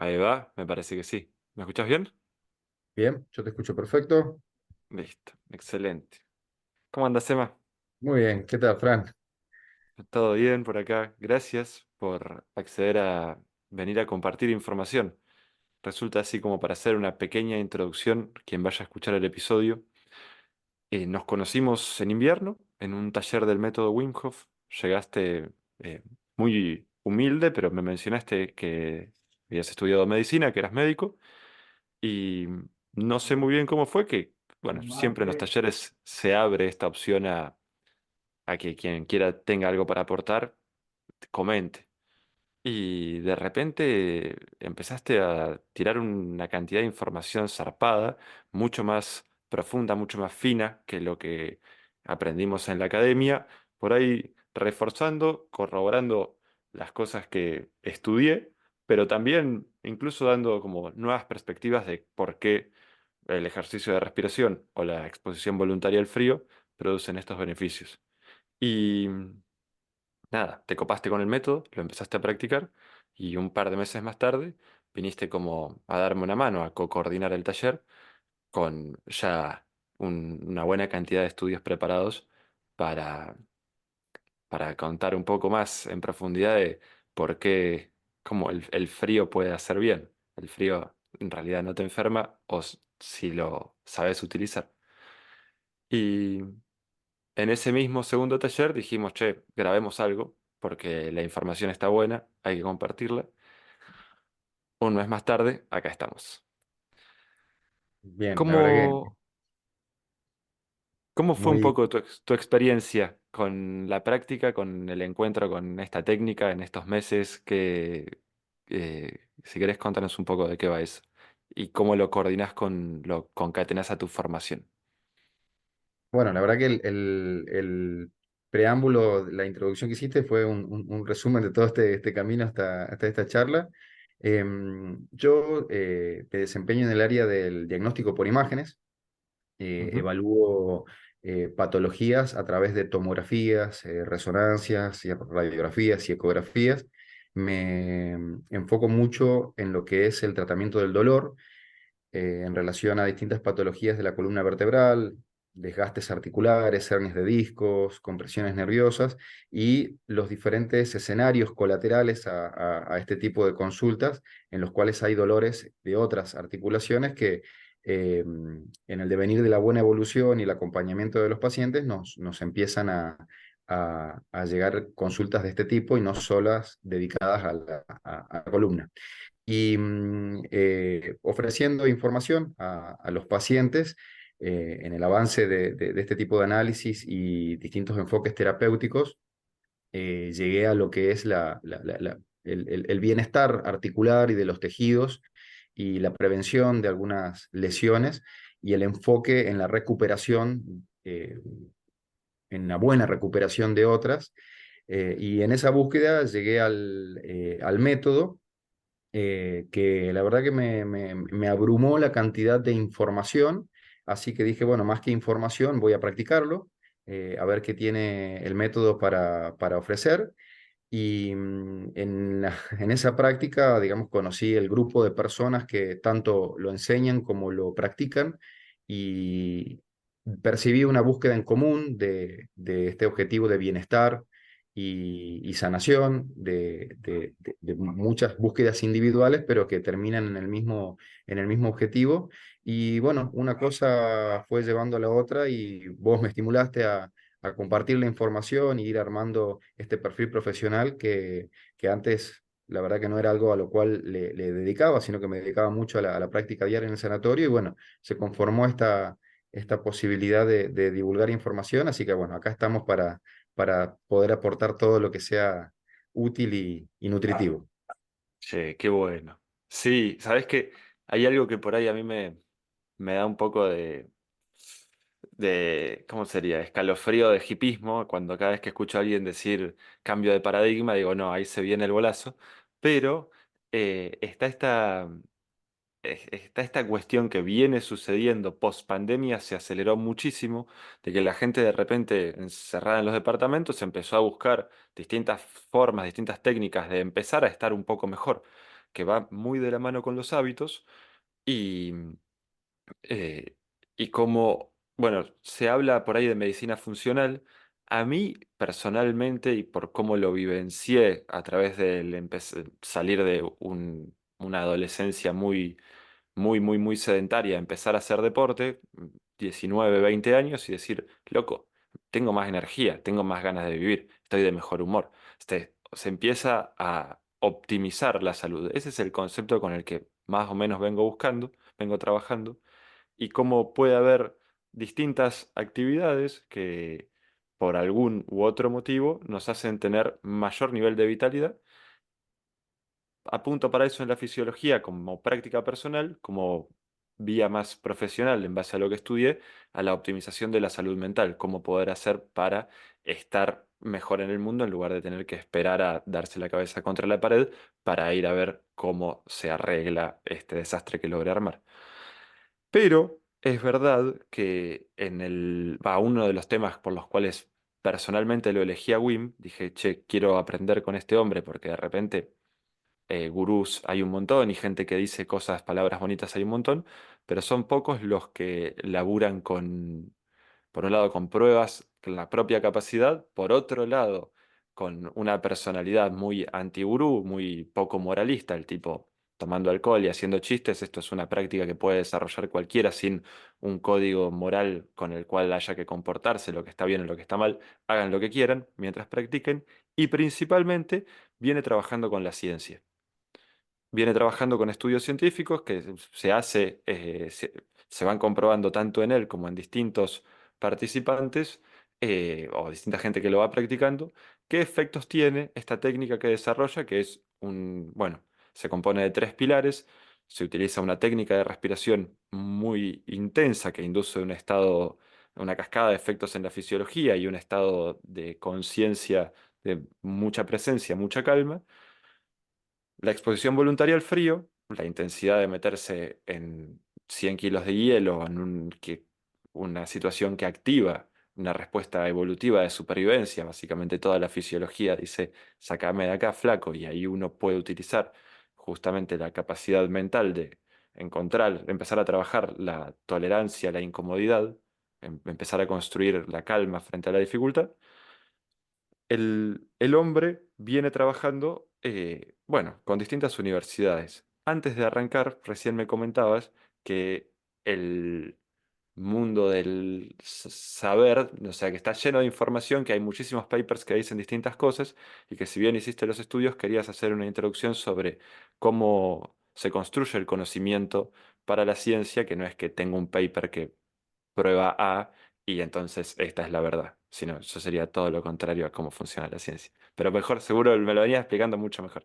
Ahí va, me parece que sí. ¿Me escuchás bien? Bien, yo te escucho perfecto. Listo, excelente. ¿Cómo andas, Emma? Muy bien, ¿qué tal, Fran? ¿Todo bien por acá? Gracias por acceder a venir a compartir información. Resulta así como para hacer una pequeña introducción, quien vaya a escuchar el episodio. Nos conocimos en invierno, en un taller del método Wim Hof. Llegaste muy humilde, pero me mencionaste que habías estudiado medicina, que eras médico. Y no sé muy bien cómo fue que, bueno, siempre en los talleres se abre esta opción a que quien quiera tenga algo para aportar, comente. Y de repente empezaste a tirar una cantidad de información zarpada, mucho más profunda, mucho más fina que lo que aprendimos en la academia, por ahí reforzando, corroborando las cosas que estudié, pero también incluso dando como nuevas perspectivas de por qué el ejercicio de respiración o la exposición voluntaria al frío producen estos beneficios. Y nada, te copaste con el método, lo empezaste a practicar y un par de meses más tarde viniste como a darme una mano, a co-coordinar el taller con ya una buena cantidad de estudios preparados para, para contar un poco más en profundidad de por qué, cómo el frío puede hacer bien. El frío en realidad no te enferma si lo sabes utilizar. Y en ese mismo segundo taller dijimos, che, grabemos algo, porque la información está buena, hay que compartirla. Un mes más tarde, acá estamos. Bien, la verdad que ¿Cómo, cómo fue un muy, poco tu experiencia con la práctica, con el encuentro con esta técnica en estos meses si querés, contanos un poco de qué va eso y cómo lo coordinás lo concatenás a tu formación? bueno, la verdad que el preámbulo, la introducción que hiciste fue un resumen de todo este camino hasta esta charla. Yo me desempeño en el área del diagnóstico por imágenes. Ujú. Evalúo patologías a través de tomografías, resonancias, y radiografías y ecografías. Me enfoco mucho en lo que es el tratamiento del dolor en relación a distintas patologías de la columna vertebral, desgastes articulares, hernias de discos, compresiones nerviosas y los diferentes escenarios colaterales a este tipo de consultas en los cuales hay dolores de otras articulaciones que en el devenir de la buena evolución y el acompañamiento de los pacientes nos empiezan a llegar consultas de este tipo y no solas dedicadas a la columna y ofreciendo información a los pacientes en el avance de este tipo de análisis y distintos enfoques terapéuticos, llegué a lo que es el bienestar articular y de los tejidos y la prevención de algunas lesiones y el enfoque en la recuperación, en la buena recuperación de otras. Y en esa búsqueda llegué al método que la verdad que me abrumó la cantidad de información, así que dije, bueno, más que información, voy a practicarlo, a ver qué tiene el método para ofrecer. Y en esa práctica, digamos, conocí el grupo de personas que tanto lo enseñan como lo practican y percibí una búsqueda en común de este objetivo de bienestar y sanación, de muchas búsquedas individuales, pero que terminan en el mismo objetivo. Y bueno, una cosa fue llevando a la otra y vos me estimulaste a compartir la información y ir armando este perfil profesional que antes, la verdad que no era algo a lo cual le dedicaba, sino que me dedicaba mucho a la práctica diaria en el sanatorio y bueno, se conformó esta posibilidad de divulgar información, así que bueno, acá estamos para poder aportar todo lo que sea útil y nutritivo. Che, qué bueno. Sí, sabes que hay algo que por ahí a mí me da un poco ¿cómo sería? Escalofrío de hipismo, cuando cada vez que escucho a alguien decir cambio de paradigma, digo, no, ahí se viene el bolazo. Pero está está esta cuestión que viene sucediendo post pandemia, se aceleró muchísimo, de que la gente de repente encerrada en los departamentos empezó a buscar distintas formas, distintas técnicas de empezar a estar un poco mejor. que va muy de la mano con los hábitos y, eh, y como, bueno, se habla por ahí de medicina funcional. A mí personalmente y por cómo lo vivencié a través del salir de una adolescencia muy sedentaria, empezar a hacer deporte, 19 20 años y decir, loco, tengo más energía, tengo más ganas de vivir, estoy de mejor humor. Se empieza a optimizar la salud. Ese es el concepto con el que más o menos vengo buscando, vengo trabajando, y cómo puede haber distintas actividades que por algún u otro motivo nos hacen tener mayor nivel de vitalidad. Apunto para eso en la fisiología como práctica personal, como vía más profesional en base a lo que estudié, a la optimización de la salud mental, cómo poder hacer para estar mejor en el mundo en lugar de tener que esperar a darse la cabeza contra la pared para ir a ver cómo se arregla este desastre que logré armar. Pero es verdad que uno de los temas por los cuales personalmente lo elegí a Wim, dije, che, quiero aprender con este hombre porque de repente gurús hay un montón y gente que dice cosas, palabras bonitas hay un montón, pero son pocos los que laburan con, por un lado, con pruebas, con la propia capacidad, por otro lado, con una personalidad muy anti-gurú, muy poco moralista, el tipo tomando alcohol y haciendo chistes. Esto es una práctica que puede desarrollar cualquiera sin un código moral con el cual haya que comportarse, lo que está bien o lo que está mal, hagan lo que quieran mientras practiquen, y principalmente viene trabajando con la ciencia, viene trabajando con estudios científicos que se van comprobando tanto en él como en distintos participantes, o distinta gente que lo va practicando, qué efectos tiene esta técnica que desarrolla, que es bueno, se compone de tres pilares. Se utiliza una técnica de respiración muy intensa que induce un estado, una cascada de efectos en la fisiología y un estado de conciencia de mucha presencia, mucha calma. La exposición voluntaria al frío, la intensidad de meterse en 100 kilos de hielo, en una situación que activa una respuesta evolutiva de supervivencia. Básicamente toda la fisiología dice, sácame de acá, flaco, y ahí uno puede utilizar justamente la capacidad mental de empezar a trabajar la tolerancia, la incomodidad, empezar a construir la calma frente a la dificultad. El hombre viene trabajando, bueno, con distintas universidades. Antes de arrancar, recién me comentabas que el mundo del saber, o sea, que está lleno de información, que hay muchísimos papers que dicen distintas cosas, y que si bien hiciste los estudios, querías hacer una introducción sobre cómo se construye el conocimiento para la ciencia, que no es que tenga un paper que prueba A y entonces esta es la verdad, sino eso sería todo lo contrario a cómo funciona la ciencia. Pero mejor, seguro me lo venía explicando mucho mejor.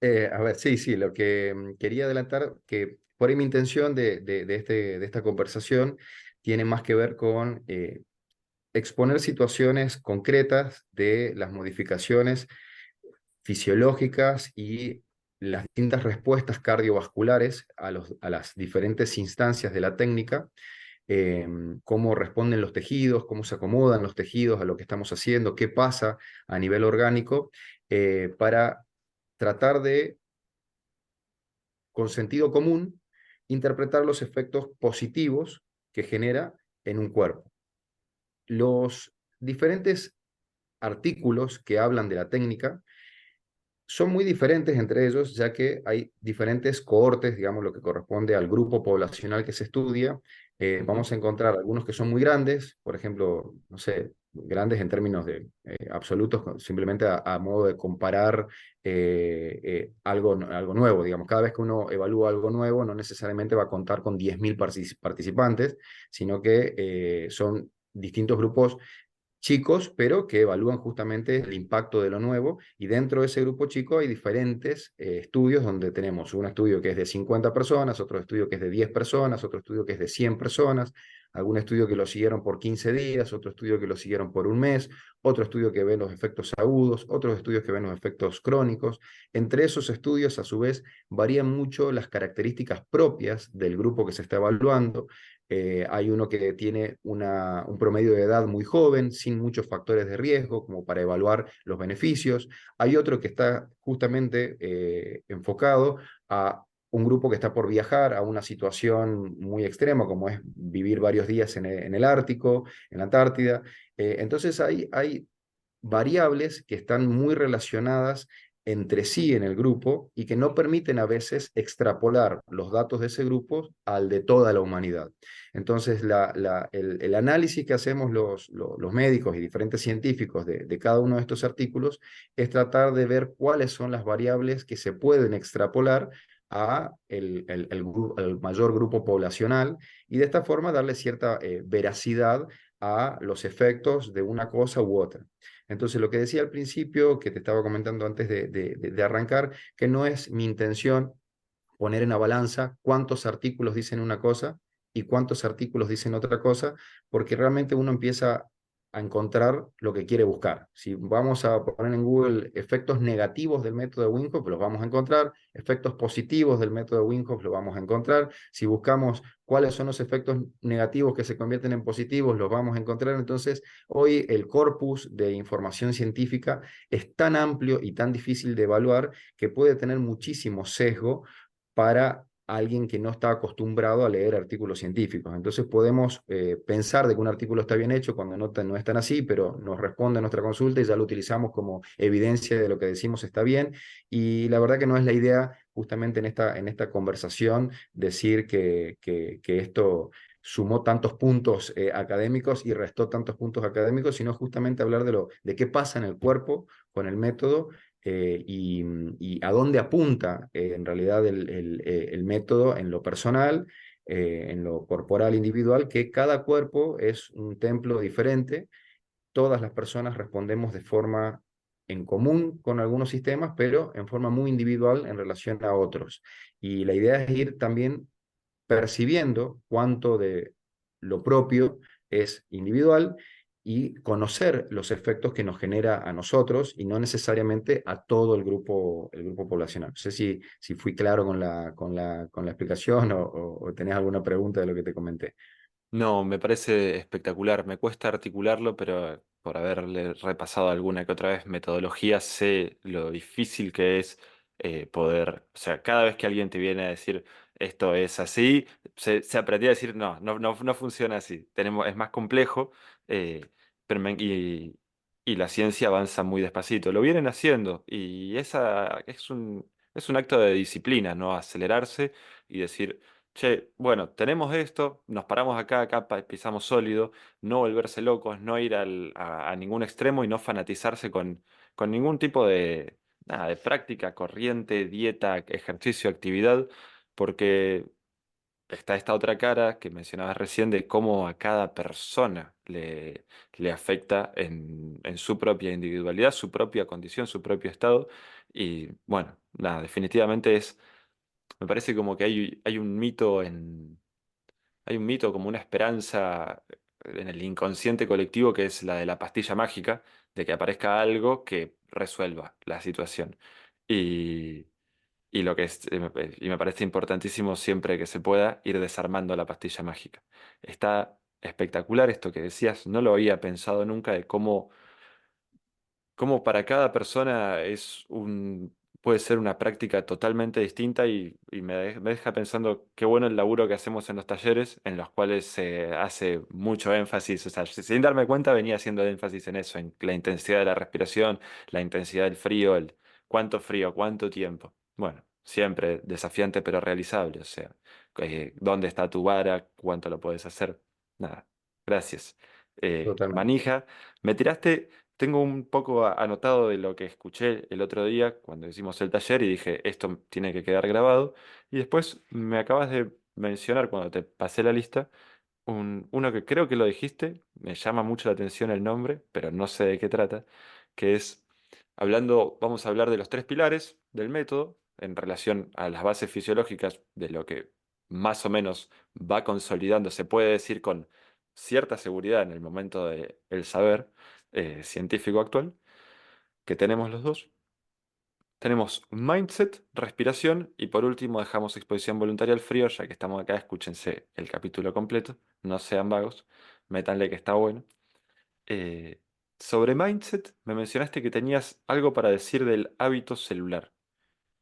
A ver, sí, sí, lo que quería adelantar, que por ahí mi intención de esta conversación tiene más que ver con exponer situaciones concretas de las modificaciones fisiológicas y las distintas respuestas cardiovasculares a las diferentes instancias de la técnica, eh, cómo responden los tejidos, cómo se acomodan los tejidos a lo que estamos haciendo, qué pasa a nivel orgánico, para tratar de, con sentido común, interpretar los efectos positivos que genera en un cuerpo. Los diferentes artículos que hablan de la técnica son muy diferentes entre ellos, ya que hay diferentes cohortes, digamos, lo que corresponde al grupo poblacional que se estudia. Ujú. Vamos a encontrar algunos que son muy grandes, por ejemplo, no sé, grandes en términos de absolutos, simplemente a modo de comparar algo nuevo, digamos. Cada vez que uno evalúa algo nuevo, no necesariamente va a contar con 10.000 participantes, sino que son distintos grupos chicos, pero que evalúan justamente el impacto de lo nuevo. Y dentro de ese grupo chico hay diferentes estudios donde tenemos un estudio que es de 50 personas, otro estudio que es de 10 personas, otro estudio que es de 100 personas. algún estudio que lo siguieron por 15 días, otro estudio que lo siguieron por un mes, otro estudio que ve los efectos agudos, otros estudios que ven los efectos crónicos. Entre esos estudios, a su vez, varían mucho las características propias del grupo que se está evaluando. Hay uno que tiene un promedio de edad muy joven, sin muchos factores de riesgo, como para evaluar los beneficios. Hay otro que está justamente enfocado a un grupo que está por viajar a una situación muy extrema, como es vivir varios días en el Ártico, en la Antártida. Entonces hay variables que están muy relacionadas entre sí en el grupo y que no permiten a veces extrapolar los datos de ese grupo al de toda la humanidad. Entonces, el análisis que hacemos los médicos y diferentes científicos de cada uno de estos artículos es tratar de ver cuáles son las variables que se pueden extrapolar a el mayor grupo poblacional y de esta forma darle cierta veracidad a los efectos de una cosa u otra. Entonces, lo que decía al principio, que te estaba comentando antes de arrancar, que no es mi intención poner en la balanza cuántos artículos dicen una cosa y cuántos artículos dicen otra cosa, porque realmente uno empieza a encontrar lo que quiere buscar. Si vamos a poner en Google efectos negativos del método de Winhoff, los vamos a encontrar, efectos positivos del método de Winhoff, los vamos a encontrar. Si buscamos cuáles son los efectos negativos que se convierten en positivos, los vamos a encontrar. Entonces, hoy el corpus de información científica es tan amplio y tan difícil de evaluar que puede tener muchísimo sesgo para alguien que no está acostumbrado a leer artículos científicos. Entonces podemos pensar de que un artículo está bien hecho cuando no es tan así, pero nos responde a nuestra consulta y ya lo utilizamos como evidencia de lo que decimos está bien. Y la verdad que no es la idea justamente en esta conversación decir que esto sumó tantos puntos académicos y restó tantos puntos académicos, sino justamente hablar de qué pasa en el cuerpo con el método y a dónde apunta en realidad el método en lo personal, en lo corporal individual, que cada cuerpo es un templo diferente. Todas las personas respondemos de forma en común con algunos sistemas, pero en forma muy individual en relación a otros. Y la idea es ir también percibiendo cuánto de lo propio es individual y conocer los efectos que nos genera a nosotros y no necesariamente a todo el grupo poblacional. No sé si fui claro con la explicación o tenés alguna pregunta de lo que te comenté. No, me parece espectacular. Me cuesta articularlo, pero por haberle repasado alguna que otra vez metodología, sé lo difícil que es poder, o sea, cada vez que alguien te viene a decir esto es así, se aprendía a decir no funciona así. Es más complejo, eh, pero y la ciencia avanza muy despacito. Lo vienen haciendo y es un acto de disciplina, ¿no? Acelerarse y decir che, bueno, tenemos esto, nos paramos acá pisamos sólido, no volverse locos, no ir a ningún extremo y no fanatizarse con ningún tipo de práctica, corriente, dieta, ejercicio, actividad, porque está esta otra cara que mencionabas recién de cómo a cada persona le afecta en su propia individualidad, su propia condición, su propio estado. Y bueno, nada, definitivamente me parece como que hay un mito como una esperanza en el inconsciente colectivo que es la de la pastilla mágica, de que aparezca algo que resuelva la situación. Y, y me parece importantísimo siempre que se pueda ir desarmando la pastilla mágica. Está espectacular esto que decías, no lo había pensado nunca de cómo para cada persona puede ser una práctica totalmente distinta y me deja pensando qué bueno el laburo que hacemos en los talleres, en los cuales se hace mucho énfasis, o sea, sin darme cuenta venía haciendo énfasis en eso, en la intensidad de la respiración, la intensidad del frío, el cuánto frío, cuánto tiempo. Bueno, siempre desafiante pero realizable, o sea, dónde está tu vara, cuánto lo puedes hacer. Nada, gracias. Totalmente. Manija, me tiraste. Tengo un poco anotado de lo que escuché el otro día cuando hicimos el taller y dije, esto tiene que quedar grabado. Y después me acabas de mencionar cuando te pasé la lista, uno que creo que lo dijiste, me llama mucho la atención el nombre, pero no sé de qué trata, que es, vamos a hablar de los tres pilares del método en relación a las bases fisiológicas de lo que más o menos va consolidando, se puede decir cierta seguridad en el momento del saber científico actual que tenemos los dos. Tenemos mindset, respiración y por último dejamos exposición voluntaria al frío, ya que estamos acá, escúchense el capítulo completo, no sean vagos, métanle que está bueno. Eh, Sobre mindset, me mencionaste que tenías algo para decir del hábito celular.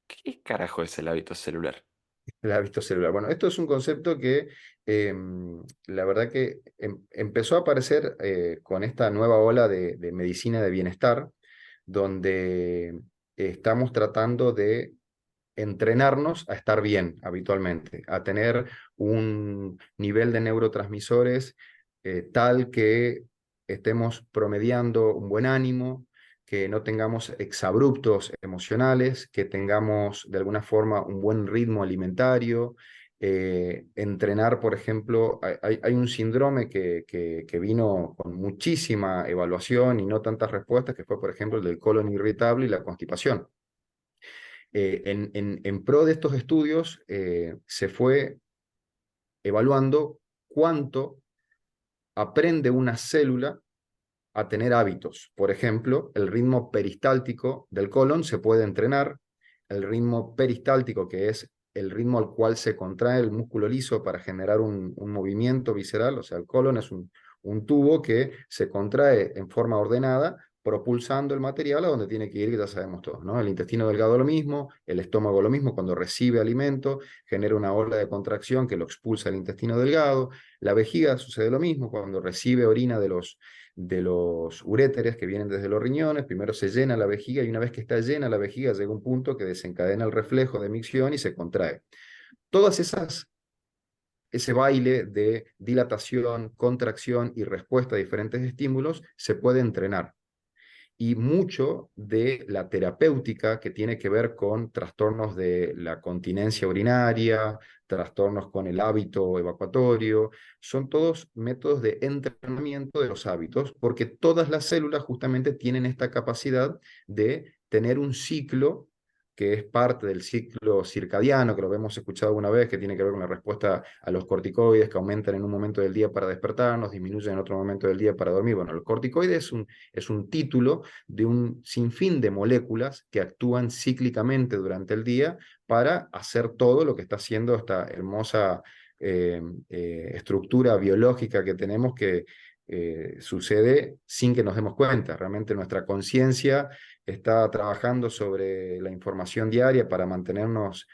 ¿Qué carajo es el hábito celular? El hábito celular. Bueno, esto es un concepto que la verdad que empezó a aparecer con esta nueva ola de medicina de bienestar, donde estamos tratando de entrenarnos a estar bien habitualmente, a tener un nivel de neurotransmisores tal que estemos promediando un buen ánimo, que no tengamos exabruptos emocionales, que tengamos de alguna forma un buen ritmo alimentario. Entrenar, por ejemplo, hay un síndrome que vino con muchísima evaluación y no tantas respuestas, que fue, por ejemplo, el del colon irritable y la constipación. En pro de estos estudios se fue evaluando cuánto aprende una célula a tener hábitos. Por ejemplo, el ritmo peristáltico del colon se puede entrenar, el ritmo peristáltico, que es el ritmo al cual se contrae el músculo liso para generar un movimiento visceral, o sea, el colon es un tubo que se contrae en forma ordenada, propulsando el material a donde tiene que ir, que ya sabemos todos, ¿no? El intestino delgado lo mismo, el estómago lo mismo, cuando recibe alimento, genera una ola de contracción que lo expulsa al intestino delgado, la vejiga sucede lo mismo, cuando recibe orina de los uréteres que vienen desde los riñones, primero se llena la vejiga y una vez que está llena la vejiga llega un punto que desencadena el reflejo de micción y se contrae. Todas esas, ese baile de dilatación, contracción y respuesta a diferentes estímulos se puede entrenar y mucho de la terapéutica que tiene que ver con trastornos de la continencia urinaria, trastornos con el hábito evacuatorio, son todos métodos de entrenamiento de los hábitos, porque todas las células justamente tienen esta capacidad de tener un ciclo que es parte del ciclo circadiano, que lo hemos escuchado alguna vez, que tiene que ver con la respuesta a los corticoides que aumentan en un momento del día para despertarnos, disminuyen en otro momento del día para dormir. Bueno, el corticoide es un título de un sinfín de moléculas que actúan cíclicamente durante el día para hacer todo lo que está haciendo esta hermosa estructura biológica que tenemos que sucede sin que nos demos cuenta. Realmente nuestra conciencia está trabajando sobre la información diaria para mantenernos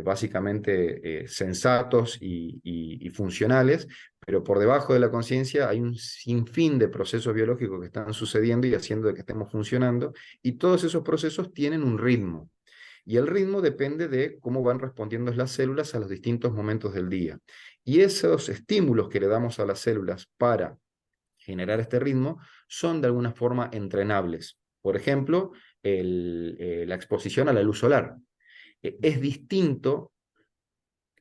básicamente sensatos y funcionales, pero por debajo de la conciencia hay un sinfín de procesos biológicos que están sucediendo y haciendo de que estemos funcionando, y todos esos procesos tienen un ritmo. Y el ritmo depende de cómo van respondiendo las células a los distintos momentos del día. Y esos estímulos que le damos a las células para generar este ritmo son de alguna forma entrenables. Por ejemplo, la exposición a la luz solar. Es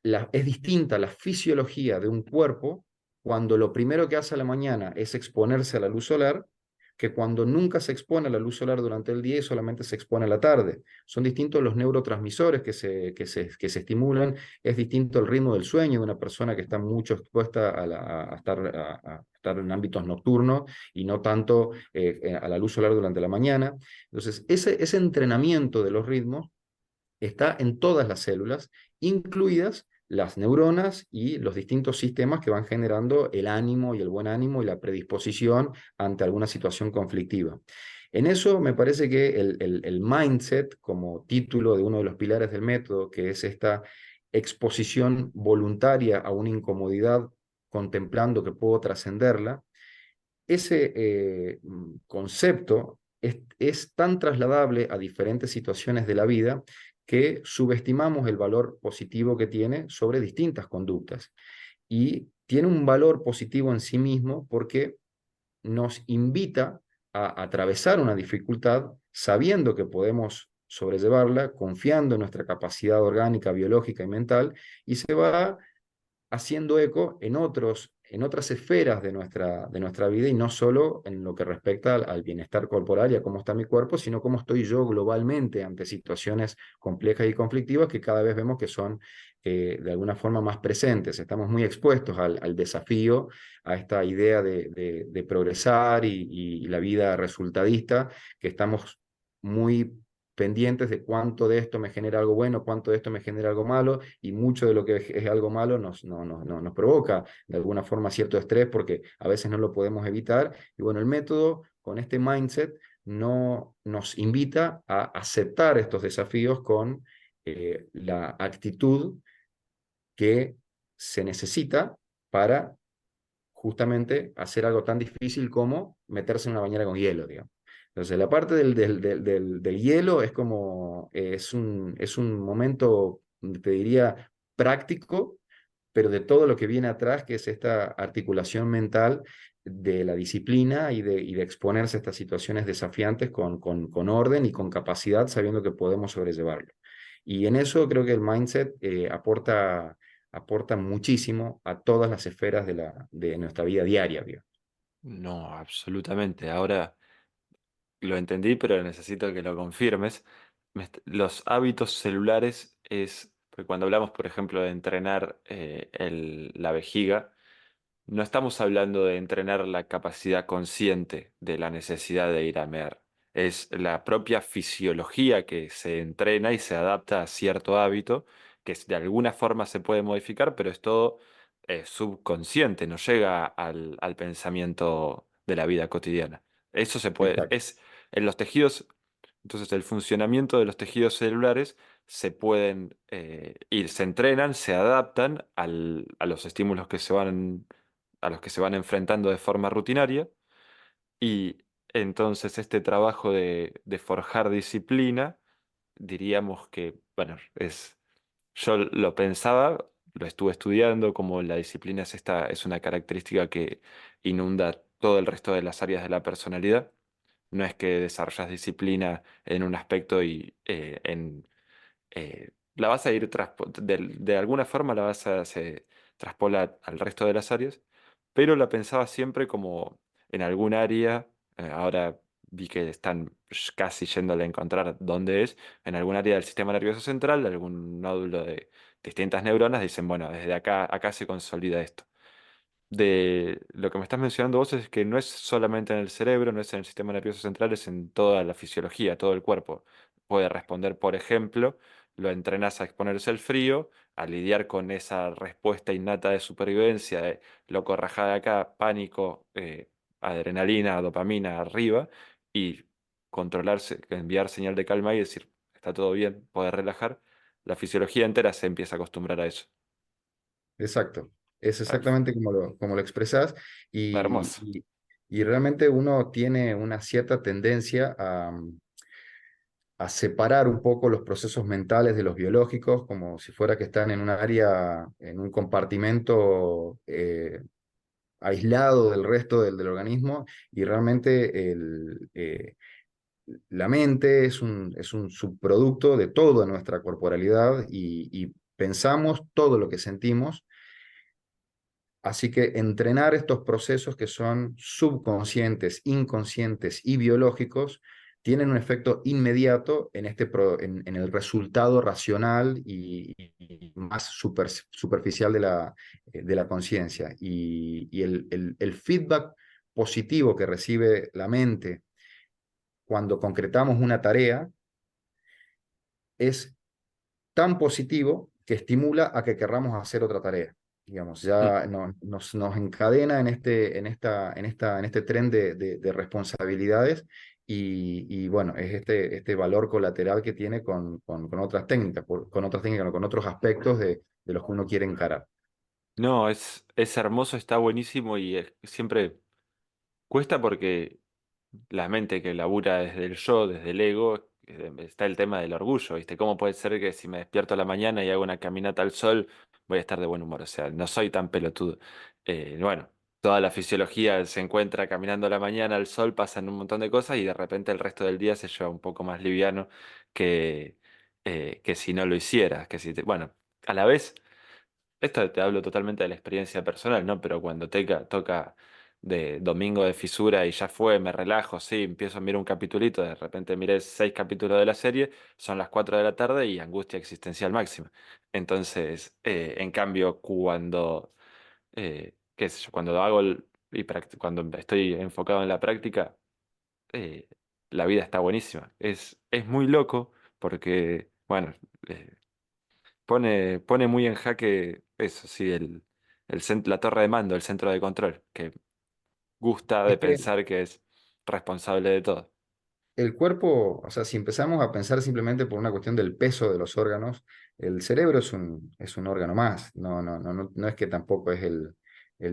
es distinta la fisiología de un cuerpo cuando lo primero que hace a la mañana es exponerse a la luz solar, que cuando nunca se expone a la luz solar durante el día y solamente se expone a la tarde. Son distintos los neurotransmisores que se estimulan, es distinto el ritmo del sueño de una persona que está mucho expuesta a estar en ámbitos nocturnos y no tanto a la luz solar durante la mañana. Entonces, ese entrenamiento de los ritmos está en todas las células, incluidas las neuronas y los distintos sistemas que van generando el ánimo y el buen ánimo y la predisposición ante alguna situación conflictiva. En eso me parece que el mindset, como título de uno de los pilares del método, que es esta exposición voluntaria a una incomodidad contemplando que puedo trascenderla, ese concepto es tan trasladable a diferentes situaciones de la vida que subestimamos el valor positivo que tiene sobre distintas conductas. Y tiene un valor positivo en sí mismo porque nos invita a atravesar una dificultad sabiendo que podemos sobrellevarla, confiando en nuestra capacidad orgánica, biológica y mental, y se va haciendo eco en otros en otras esferas de nuestra vida y no solo en lo que respecta al bienestar corporal y a cómo está mi cuerpo, sino cómo estoy yo globalmente ante situaciones complejas y conflictivas que cada vez vemos que son de alguna forma más presentes. Estamos muy expuestos al desafío, a esta idea de progresar y la vida resultadista, que estamos muy pendientes de cuánto de esto me genera algo bueno, cuánto de esto me genera algo malo, y mucho de lo que es algo malo nos provoca de alguna forma cierto estrés porque a veces no lo podemos evitar. Y bueno, el método con este mindset no nos invita a aceptar estos desafíos con la actitud que se necesita para justamente hacer algo tan difícil como meterse en una bañera con hielo, digamos. Entonces, la parte del hielo es como, es un momento, te diría, práctico, pero de todo lo que viene atrás, que es esta articulación mental de la disciplina y de exponerse a estas situaciones desafiantes con orden y con capacidad, sabiendo que podemos sobrellevarlo. Y en eso creo que el mindset aporta muchísimo a todas las esferas de nuestra vida diaria, digamos. No, absolutamente. Ahora lo entendí, pero necesito que lo confirmes. Los hábitos celulares es, porque cuando hablamos, por ejemplo, de entrenar la vejiga, no estamos hablando de entrenar la capacidad consciente de la necesidad de ir a mear. Es la propia fisiología que se entrena y se adapta a cierto hábito, que de alguna forma se puede modificar, pero es todo subconsciente, no llega al pensamiento de la vida cotidiana. Eso se puede, Exacto, es en los tejidos, entonces el funcionamiento de los tejidos celulares se pueden ir, se entrenan, se adaptan a los estímulos que se van a los que se van enfrentando de forma rutinaria y entonces este trabajo de forjar disciplina, diríamos que, bueno, yo lo pensaba, lo estuve estudiando, como la disciplina es una característica que inunda todo el resto de las áreas de la personalidad. No es que desarrollas disciplina en un aspecto y la vas a ir de alguna forma la vas a se traspola al resto de las áreas, pero la pensaba siempre como en algún área, ahora vi que están casi yéndole a encontrar dónde es, en algún área del sistema nervioso central, algún nódulo de distintas neuronas, dicen, bueno, desde acá se consolida esto. De lo que me estás mencionando vos es que no es solamente en el cerebro, no es en el sistema nervioso central, es en toda la fisiología, todo el cuerpo. Puede responder, por ejemplo, lo entrenas a exponerse al frío, a lidiar con esa respuesta innata de supervivencia, de loco, rajada acá, pánico, adrenalina, dopamina arriba, y controlarse, enviar señal de calma y decir, está todo bien, poder relajar. La fisiología entera se empieza a acostumbrar a eso. exacto. Es Ah, exactamente como lo expresas y, hermoso. y, y realmente uno tiene una cierta tendencia a separar un poco los procesos mentales de los biológicos, como si fuera que están en un área, en un compartimento aislado del resto del organismo, y realmente la mente es un subproducto de toda nuestra corporalidad y pensamos todo lo que sentimos. Así que entrenar estos procesos que son subconscientes, inconscientes y biológicos tienen un efecto inmediato en, en el resultado racional y más superficial de la conciencia. Y el feedback positivo que recibe la mente cuando concretamos una tarea es tan positivo que estimula a que querramos hacer otra tarea. Digamos, ya nos encadena en en este tren de responsabilidades y bueno, es este valor colateral que tiene con otras técnicas, con otras técnicas, no, con otros aspectos de los que uno quiere encarar. No, es hermoso, está buenísimo y siempre cuesta porque la mente que labura desde el yo, desde el ego, está el tema del orgullo, ¿viste? ¿Cómo puede ser que si me despierto a la mañana y hago una caminata al sol, voy a estar de buen humor? O sea, no soy tan pelotudo. Bueno, toda la fisiología se encuentra caminando a la mañana al sol, pasan un montón de cosas y de repente el resto del día se lleva un poco más liviano que, que si no lo hicieras, bueno, a la vez. esto te hablo totalmente de la experiencia personal, ¿no? Pero cuando toca de domingo de fisura y ya fue, me relajo, sí, empiezo a mirar un capitulito, de repente miré 6 capítulos de la serie, son las 4 de la tarde y angustia existencial máxima. Entonces, en cambio, qué sé yo, cuando cuando estoy enfocado en la práctica, eh, la vida está buenísima. Es muy loco porque, bueno, eh, pone muy en jaque eso, sí, la torre de mando, el centro de control, que gusta de Es que pensar que es responsable de todo. el cuerpo, o sea, si empezamos a pensar simplemente por una cuestión del peso de los órganos, el cerebro es un órgano más, no es que tampoco es el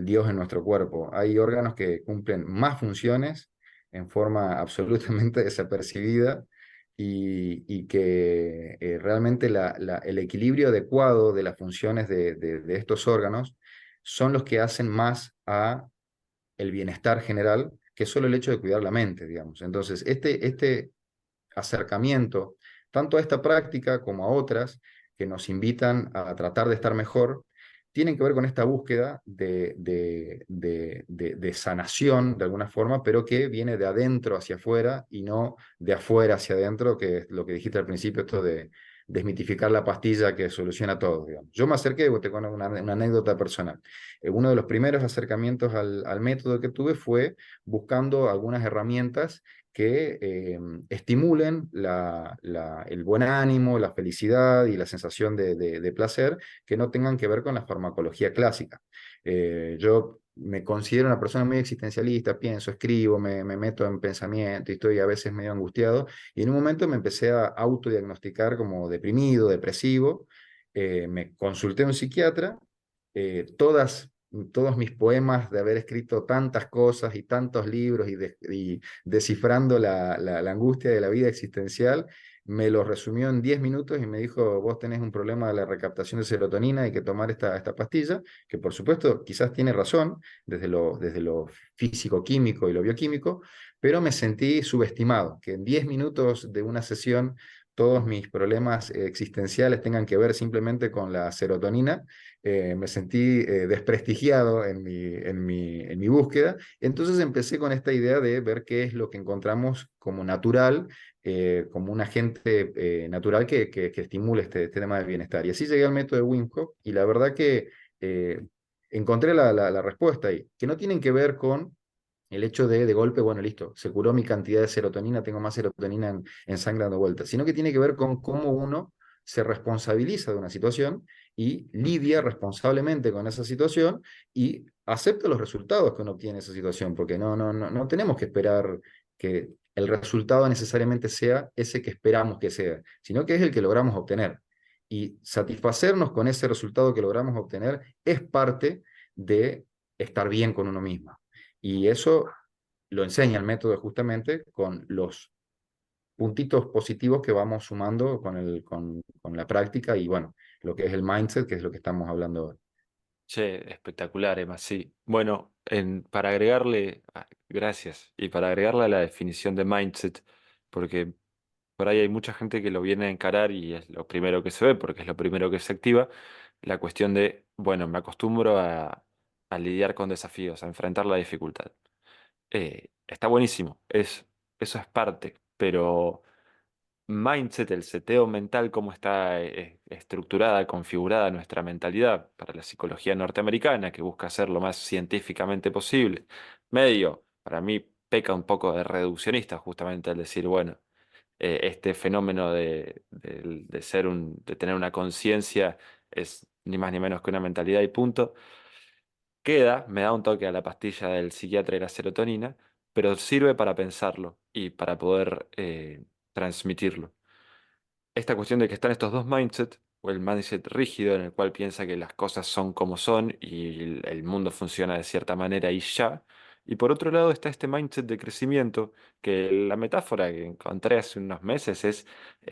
Dios en nuestro cuerpo. Hay órganos que cumplen más funciones en forma absolutamente desapercibida y que realmente el equilibrio adecuado de las funciones de estos órganos son los que hacen más a el bienestar general que solo el hecho de cuidar la mente, digamos. Entonces, este acercamiento, tanto a esta práctica como a otras que nos invitan a tratar de estar mejor, tienen que ver con esta búsqueda de sanación de alguna forma, pero que viene de adentro hacia afuera y no de afuera hacia adentro, que es lo que dijiste al principio, esto de desmitificar la pastilla que soluciona todo, digamos. Yo me acerqué, te cuento una anécdota personal. Uno de los primeros acercamientos al método que tuve fue buscando algunas herramientas que estimulen el buen ánimo, la felicidad y la sensación de placer que no tengan que ver con la farmacología clásica. Yo me considero una persona muy existencialista, pienso, escribo, me meto en pensamiento y estoy a veces medio angustiado y en un momento me empecé a autodiagnosticar como deprimido, depresivo. Me consulté a un psiquiatra, todos mis poemas de haber escrito tantas cosas y tantos libros y descifrando la angustia de la vida existencial, me lo resumió en 10 minutos y me dijo, vos tenés un problema de la recaptación de serotonina, hay que tomar esta pastilla, que por supuesto quizás tiene razón desde lo físico-químico y lo bioquímico, pero me sentí subestimado, que en 10 minutos de una sesión todos mis problemas existenciales tengan que ver simplemente con la serotonina. Me sentí desprestigiado en mi búsqueda. Entonces empecé con esta idea de ver qué es lo que encontramos como natural, como un agente natural que estimule este tema del bienestar. Y así llegué al método de Wim Hof y la verdad que eh, encontré la respuesta ahí, que no tienen que ver con el hecho de golpe, bueno, listo, se curó mi cantidad de serotonina, tengo más serotonina en sangre dando vueltas, sino que tiene que ver con cómo uno se responsabiliza de una situación y lidia responsablemente con esa situación y acepta los resultados que uno obtiene en esa situación, porque no tenemos que esperar que el resultado necesariamente sea ese que esperamos que sea, sino que es el que logramos obtener. Y satisfacernos con ese resultado que logramos obtener es parte de estar bien con uno mismo. Y eso lo enseña el método justamente con los puntitos positivos que vamos sumando con la práctica y bueno, lo que es el mindset, que es lo que estamos hablando hoy. Che, espectacular, Emma, sí. Bueno, para agregarle, gracias, y para agregarle a la definición de mindset, porque por ahí hay mucha gente que lo viene a encarar y es lo primero que se ve, porque es lo primero que se activa, la cuestión de, bueno, me acostumbro a lidiar con desafíos, a enfrentar la dificultad. Está buenísimo, eso es parte, pero mindset, el seteo mental, cómo está estructurada, configurada nuestra mentalidad para la psicología norteamericana, que busca ser lo más científicamente posible. Medio, para mí, peca un poco de reduccionista, justamente al decir, bueno, este fenómeno de tener una conciencia es ni más ni menos que una mentalidad y punto. Me da un toque a la pastilla del psiquiatra y la serotonina, pero sirve para pensarlo y para poder transmitirlo. Esta cuestión de que están estos dos mindsets, o el mindset rígido en el cual piensa que las cosas son como son y el mundo funciona de cierta manera y ya. Y por otro lado está este mindset de crecimiento, que la metáfora que encontré hace unos meses es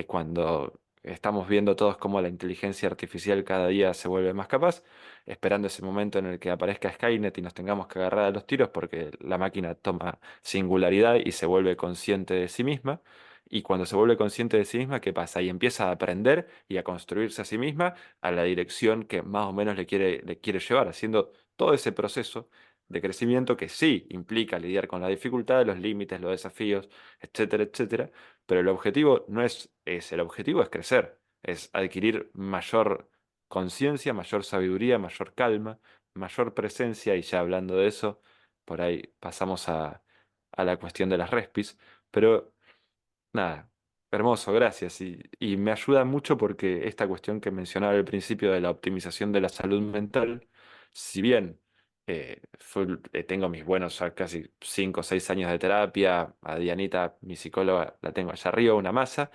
cuando estamos viendo todos cómo la inteligencia artificial cada día se vuelve más capaz, esperando ese momento en el que aparezca Skynet y nos tengamos que agarrar a los tiros porque la máquina toma singularidad y se vuelve consciente de sí misma. Y cuando se vuelve consciente de sí misma, ¿qué pasa? Y empieza a aprender y a construirse a sí misma a la dirección que más o menos le quiere llevar, haciendo todo ese proceso de crecimiento que sí implica lidiar con la dificultad, los límites, los desafíos, etcétera, etcétera. Pero el objetivo no es ese, el objetivo es crecer, es adquirir mayor conciencia, mayor sabiduría, mayor calma, mayor presencia, y ya hablando de eso, por ahí pasamos a la cuestión de las respis, pero nada, hermoso, gracias. Y me ayuda mucho porque esta cuestión que mencionaba al principio de la optimización de la salud mental, si bien tengo mis buenos ya casi 5 o 6 años de terapia, a Dianita, mi psicóloga, la tengo allá arriba, una masa,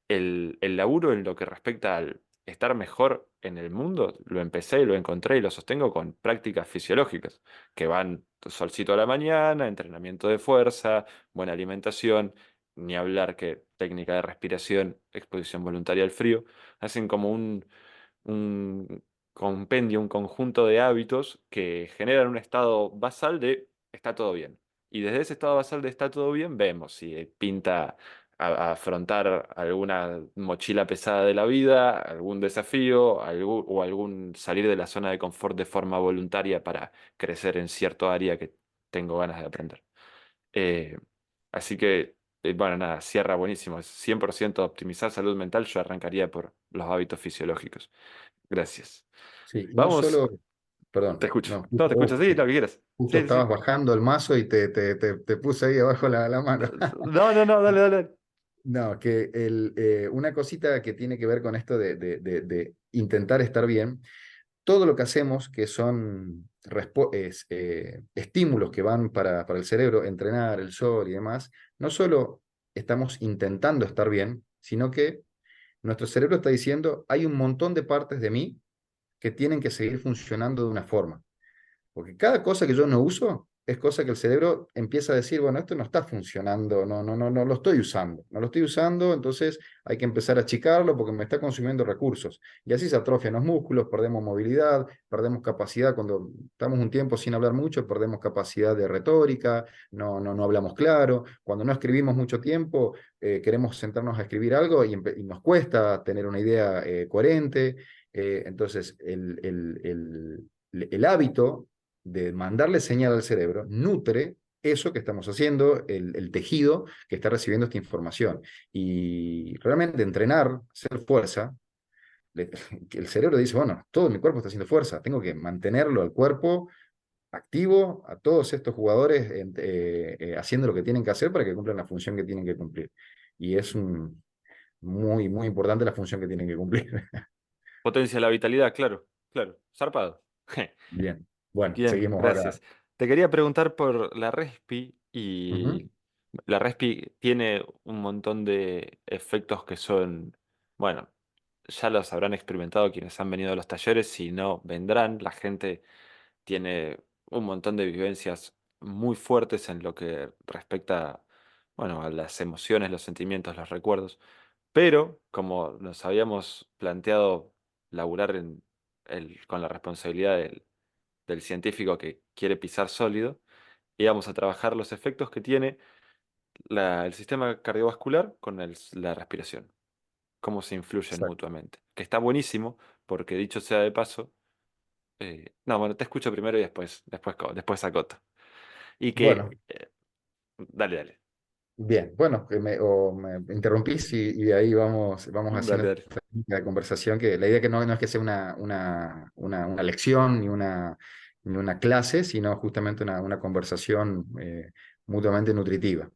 el laburo en lo que respecta al estar mejor en el mundo, lo empecé y lo encontré y lo sostengo con prácticas fisiológicas, que van solcito a la mañana, entrenamiento de fuerza, buena alimentación, ni hablar que técnica de respiración, exposición voluntaria al frío, hacen como un compendio, un conjunto de hábitos que generan un estado basal de está todo bien. Y desde ese estado basal de está todo bien, vemos si pinta a afrontar alguna mochila pesada de la vida, algún desafío, o algún salir de la zona de confort de forma voluntaria para crecer en cierto área que tengo ganas de aprender. Eh, Así que, bueno, nada, cierra buenísimo. Es 100% optimizar salud mental. Yo arrancaría por los hábitos fisiológicos. Gracias. Sí, y no Vamos, solo, te perdón, escucho. no, No, justo, te escucho, sí, lo que quieras. justo Sí, sí, estabas sí. bajando el mazo y te puse ahí abajo la mano. No, no, no, dale, dale. No, que una cosita que tiene que ver con esto de intentar estar bien, todo lo que hacemos que son estímulos que van para el cerebro, entrenar, el sol y demás, no solo estamos intentando estar bien, sino que nuestro cerebro está diciendo, hay un montón de partes de mí que tienen que seguir funcionando de una forma. Porque cada cosa que yo no uso es cosa que el cerebro empieza a decir, bueno, esto no está funcionando, no lo estoy usando, no lo estoy usando, entonces hay que empezar a achicarlo porque me está consumiendo recursos. Y así se atrofian los músculos, perdemos movilidad, perdemos capacidad, cuando estamos un tiempo sin hablar mucho, perdemos capacidad de retórica, no hablamos claro, cuando no escribimos mucho tiempo, queremos sentarnos a escribir algo y nos cuesta tener una idea coherente. Entonces, el hábito de mandarle señal al cerebro nutre eso que estamos haciendo, el tejido que está recibiendo esta información. Y realmente entrenar, hacer fuerza, que el cerebro dice, bueno, todo mi cuerpo está haciendo fuerza, tengo que mantenerlo al cuerpo activo, a todos estos jugadores haciendo lo que tienen que hacer para que cumplan la función que tienen que cumplir. Y es muy importante la función que tienen que cumplir. Potencia la vitalidad, claro, claro. Zarpado. Bien, bueno, Bien, seguimos ahora. gracias. Te quería preguntar por la Respi Ujú. y la Respi tiene un montón de efectos que son, bueno, ya los habrán experimentado quienes han venido a los talleres, si no vendrán. La gente tiene un montón de vivencias muy fuertes en lo que respecta, bueno, a las emociones, los sentimientos, los recuerdos. Pero, como nos habíamos planteado laburar con la responsabilidad del científico que quiere pisar sólido, íbamos a trabajar los efectos que tiene el sistema cardiovascular con la respiración, cómo se influyen Exacto. mutuamente. Que está buenísimo, porque dicho sea de paso, no, bueno, te escucho primero y después acoto. Y Bueno, que, dale, dale, bien, bueno, o me interrumpís y de ahí vamos dale, haciendo dale. esta técnica de conversación, que la idea que no es que sea una lección ni una clase, sino justamente una conversación mutuamente nutritiva.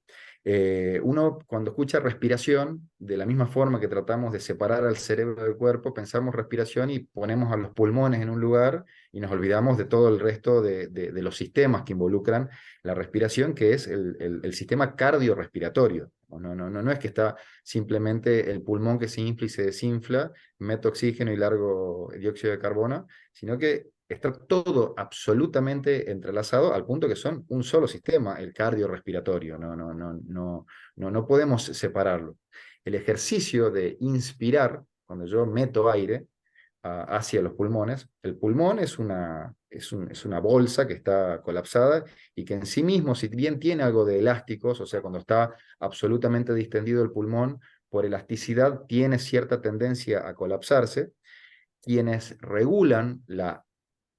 Uno cuando escucha respiración, de la misma forma que tratamos de separar al cerebro del cuerpo, pensamos respiración y ponemos a los pulmones en un lugar y nos olvidamos de todo el resto de los sistemas que involucran la respiración, que es el sistema cardiorrespiratorio. No es que está simplemente el pulmón que se infla y se desinfla, meto oxígeno y largo dióxido de carbono, sino que está todo absolutamente entrelazado al punto que son un solo sistema, el cardiorrespiratorio. No podemos separarlo. El ejercicio de inspirar, cuando yo meto aire, hacia los pulmones. El pulmón es una bolsa que está colapsada y que en sí mismo, si bien tiene algo de elásticos, o sea, cuando está absolutamente distendido el pulmón, por elasticidad tiene cierta tendencia a colapsarse. Quienes regulan la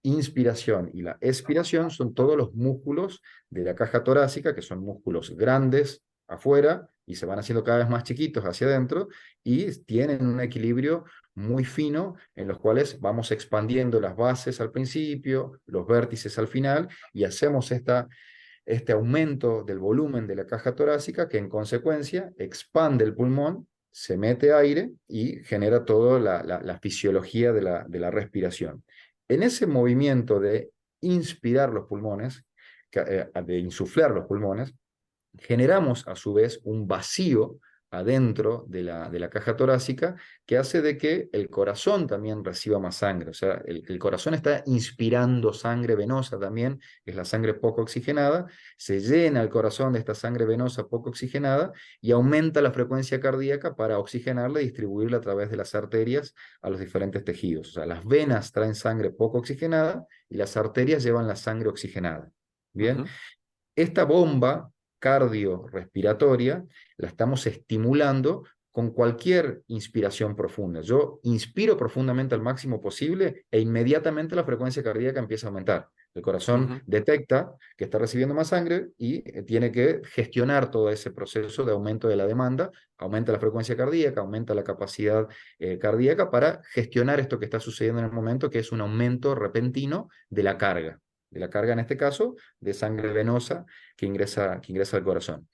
inspiración y la expiración son todos los músculos de la caja torácica, que son músculos grandes afuera y se van haciendo cada vez más chiquitos hacia adentro y tienen un equilibrio muy fino en los cuales vamos expandiendo las bases al principio, los vértices al final y hacemos este aumento del volumen de la caja torácica que en consecuencia expande el pulmón, se mete aire y genera toda la fisiología de la respiración. En ese movimiento de inspirar los pulmones, de insuflar los pulmones, generamos a su vez un vacío adentro de la caja torácica que hace de que el corazón también reciba más sangre. O sea, el corazón está inspirando sangre venosa también, que es la sangre poco oxigenada, se llena el corazón de esta sangre venosa poco oxigenada y aumenta la frecuencia cardíaca para oxigenarla y distribuirla a través de las arterias a los diferentes tejidos. O sea, las venas traen sangre poco oxigenada y las arterias llevan la sangre oxigenada. Bien, Ujú, esta bomba cardiorrespiratoria la estamos estimulando con cualquier inspiración profunda. Yo inspiro profundamente al máximo posible e inmediatamente la frecuencia cardíaca empieza a aumentar. El corazón ujú. detecta que está recibiendo más sangre y tiene que gestionar todo ese proceso de aumento de la demanda, aumenta la frecuencia cardíaca, aumenta la capacidad cardíaca para gestionar esto que está sucediendo en el momento, que es un aumento repentino de la carga en este caso de sangre venosa que ingresa al corazón.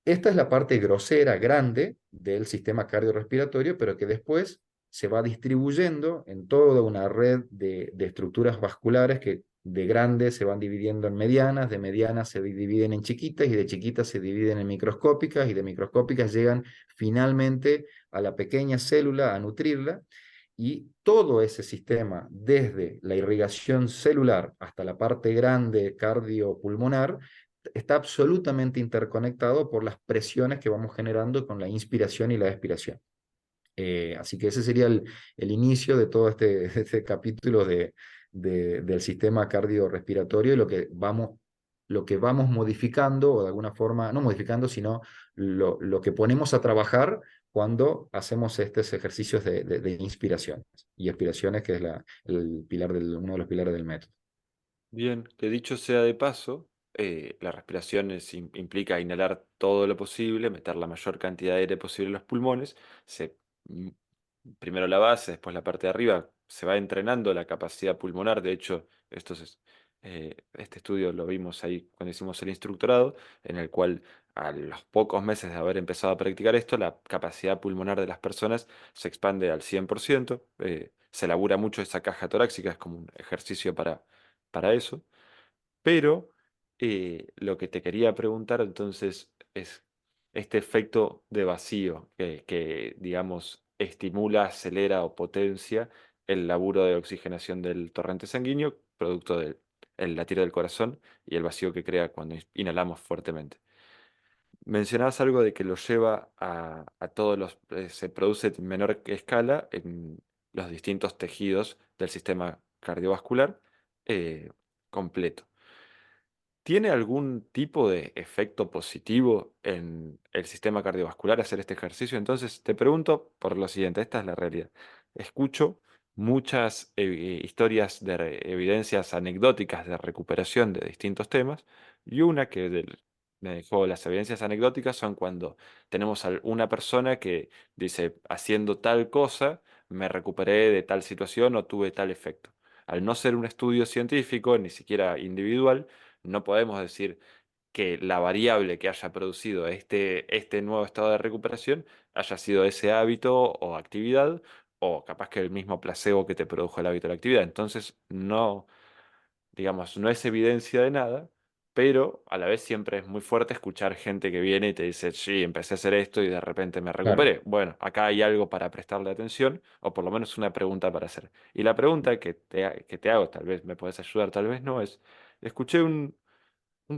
Esta es la parte grosera, grande del sistema cardiorrespiratorio, pero que después se va distribuyendo en toda una red de estructuras vasculares que de grandes se van dividiendo en medianas, de medianas se dividen en chiquitas y de chiquitas se dividen en microscópicas y de microscópicas llegan finalmente a la pequeña célula a nutrirla y todo ese sistema, desde la irrigación celular hasta la parte grande cardiopulmonar, está absolutamente interconectado por las presiones que vamos generando con la inspiración y la expiración. Así que ese sería el inicio de todo este capítulo del sistema cardiorrespiratorio y lo que vamos modificando, o de alguna forma, no modificando, sino lo que ponemos a trabajar cuando hacemos estos ejercicios de inspiración y expiraciones, que es uno de los pilares del método. Bien, que dicho sea de paso, la respiración implica inhalar todo lo posible, meter la mayor cantidad de aire posible en los pulmones. Se, mm, Primero la base, después la parte de arriba. Se va entrenando la capacidad pulmonar. De hecho, este estudio lo vimos ahí cuando hicimos el instructorado, en el cual a los pocos meses de haber empezado a practicar esto, la capacidad pulmonar de las personas se expande al 100%. Se elabora mucho esa caja torácica, es como un ejercicio para eso. Pero lo que te quería preguntar entonces es este efecto de vacío digamos, estimula, acelera o potencia el laburo de oxigenación del torrente sanguíneo, producto del el latir del corazón y el vacío que crea cuando inhalamos fuertemente. Mencionabas algo de que lo lleva a todos se produce en menor escala en los distintos tejidos del sistema cardiovascular eh, completo. ¿Tiene algún tipo de efecto positivo en el sistema cardiovascular hacer este ejercicio? Entonces, te pregunto por lo siguiente, esta es la realidad. Escucho muchas historias de evidencias anecdóticas de recuperación de distintos temas y una me dejó las evidencias anecdóticas son cuando tenemos a una persona que dice, haciendo tal cosa, me recuperé de tal situación o tuve tal efecto. Al no ser un estudio científico, ni siquiera individual, no podemos decir que la variable que haya producido este nuevo estado de recuperación haya sido ese hábito o actividad, o capaz que el mismo placebo que te produjo el hábito o la actividad. Entonces, no, digamos, no es evidencia de nada, pero a la vez siempre es muy fuerte escuchar gente que viene y te dice, sí, empecé a hacer esto y de repente me Claro, recuperé. Bueno, acá hay algo para prestarle atención, o por lo menos una pregunta para hacer. Y la pregunta que te hago, tal vez me puedes ayudar, tal vez no, es, escuché un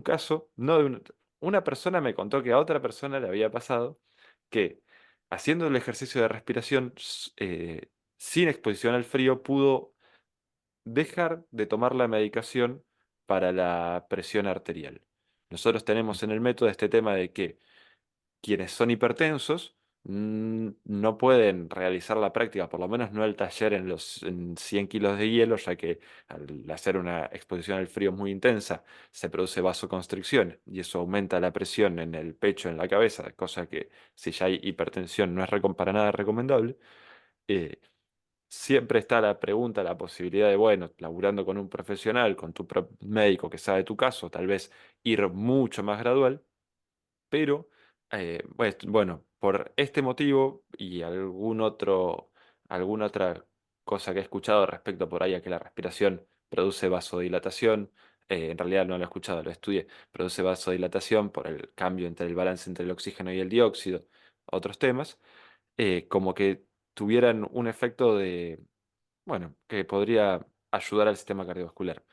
caso, no de una persona me contó que a otra persona le había pasado que haciendo el ejercicio de respiración sin exposición al frío pudo dejar de tomar la medicación para la presión arterial. Nosotros tenemos en el método este tema de que quienes son hipertensos no pueden realizar la práctica, por lo menos no el taller en 100 kilos de hielo, ya que al hacer una exposición al frío muy intensa se produce vasoconstricción y eso aumenta la presión en el pecho, en la cabeza, cosa que si ya hay hipertensión no es para nada recomendable. Eh, Siempre está la pregunta, la posibilidad de, bueno, laburando con un profesional, con tu médico que sabe tu caso, tal vez ir mucho más gradual, pero bueno, por este motivo y alguna otra cosa que he escuchado respecto por ahí a que la respiración produce vasodilatación, en realidad no lo he escuchado, lo estudié, produce vasodilatación por el cambio entre el balance entre el oxígeno y el dióxido, otros temas, como que tuvieran un efecto bueno, que podría ayudar al sistema cardiovascular.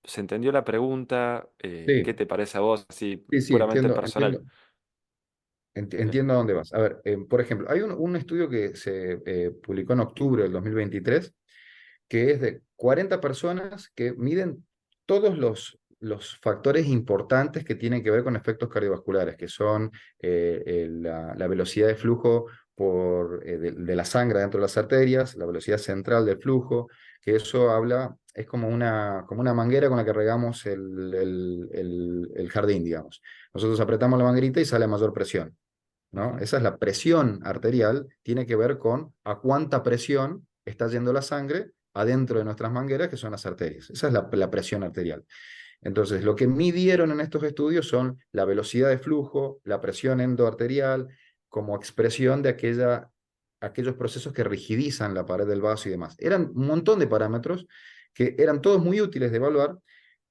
¿Se entendió la pregunta? ¿Qué Sí, te parece a vos, así sí, sí, puramente entiendo, personal? Bien. entiendo a dónde vas. A ver, por ejemplo, hay un estudio que se publicó en octubre del 2023 que es de 40 personas que miden todos los factores importantes que tienen que ver con efectos cardiovasculares, que son la velocidad de flujo de la sangre dentro de las arterias, la velocidad central del flujo, que eso habla, es como una manguera con la que regamos el jardín, digamos. Nosotros apretamos la manguerita y sale a mayor presión. ¿No? Ujú. Esa es la presión arterial, tiene que ver con a cuánta presión está yendo la sangre adentro de nuestras mangueras, que son las arterias. Esa es la presión arterial. Entonces, lo que midieron en estos estudios son la velocidad de flujo, la presión endoarterial, como expresión de aquellos procesos que rigidizan la pared del vaso y demás. Eran un montón de parámetros que eran todos muy útiles de evaluar,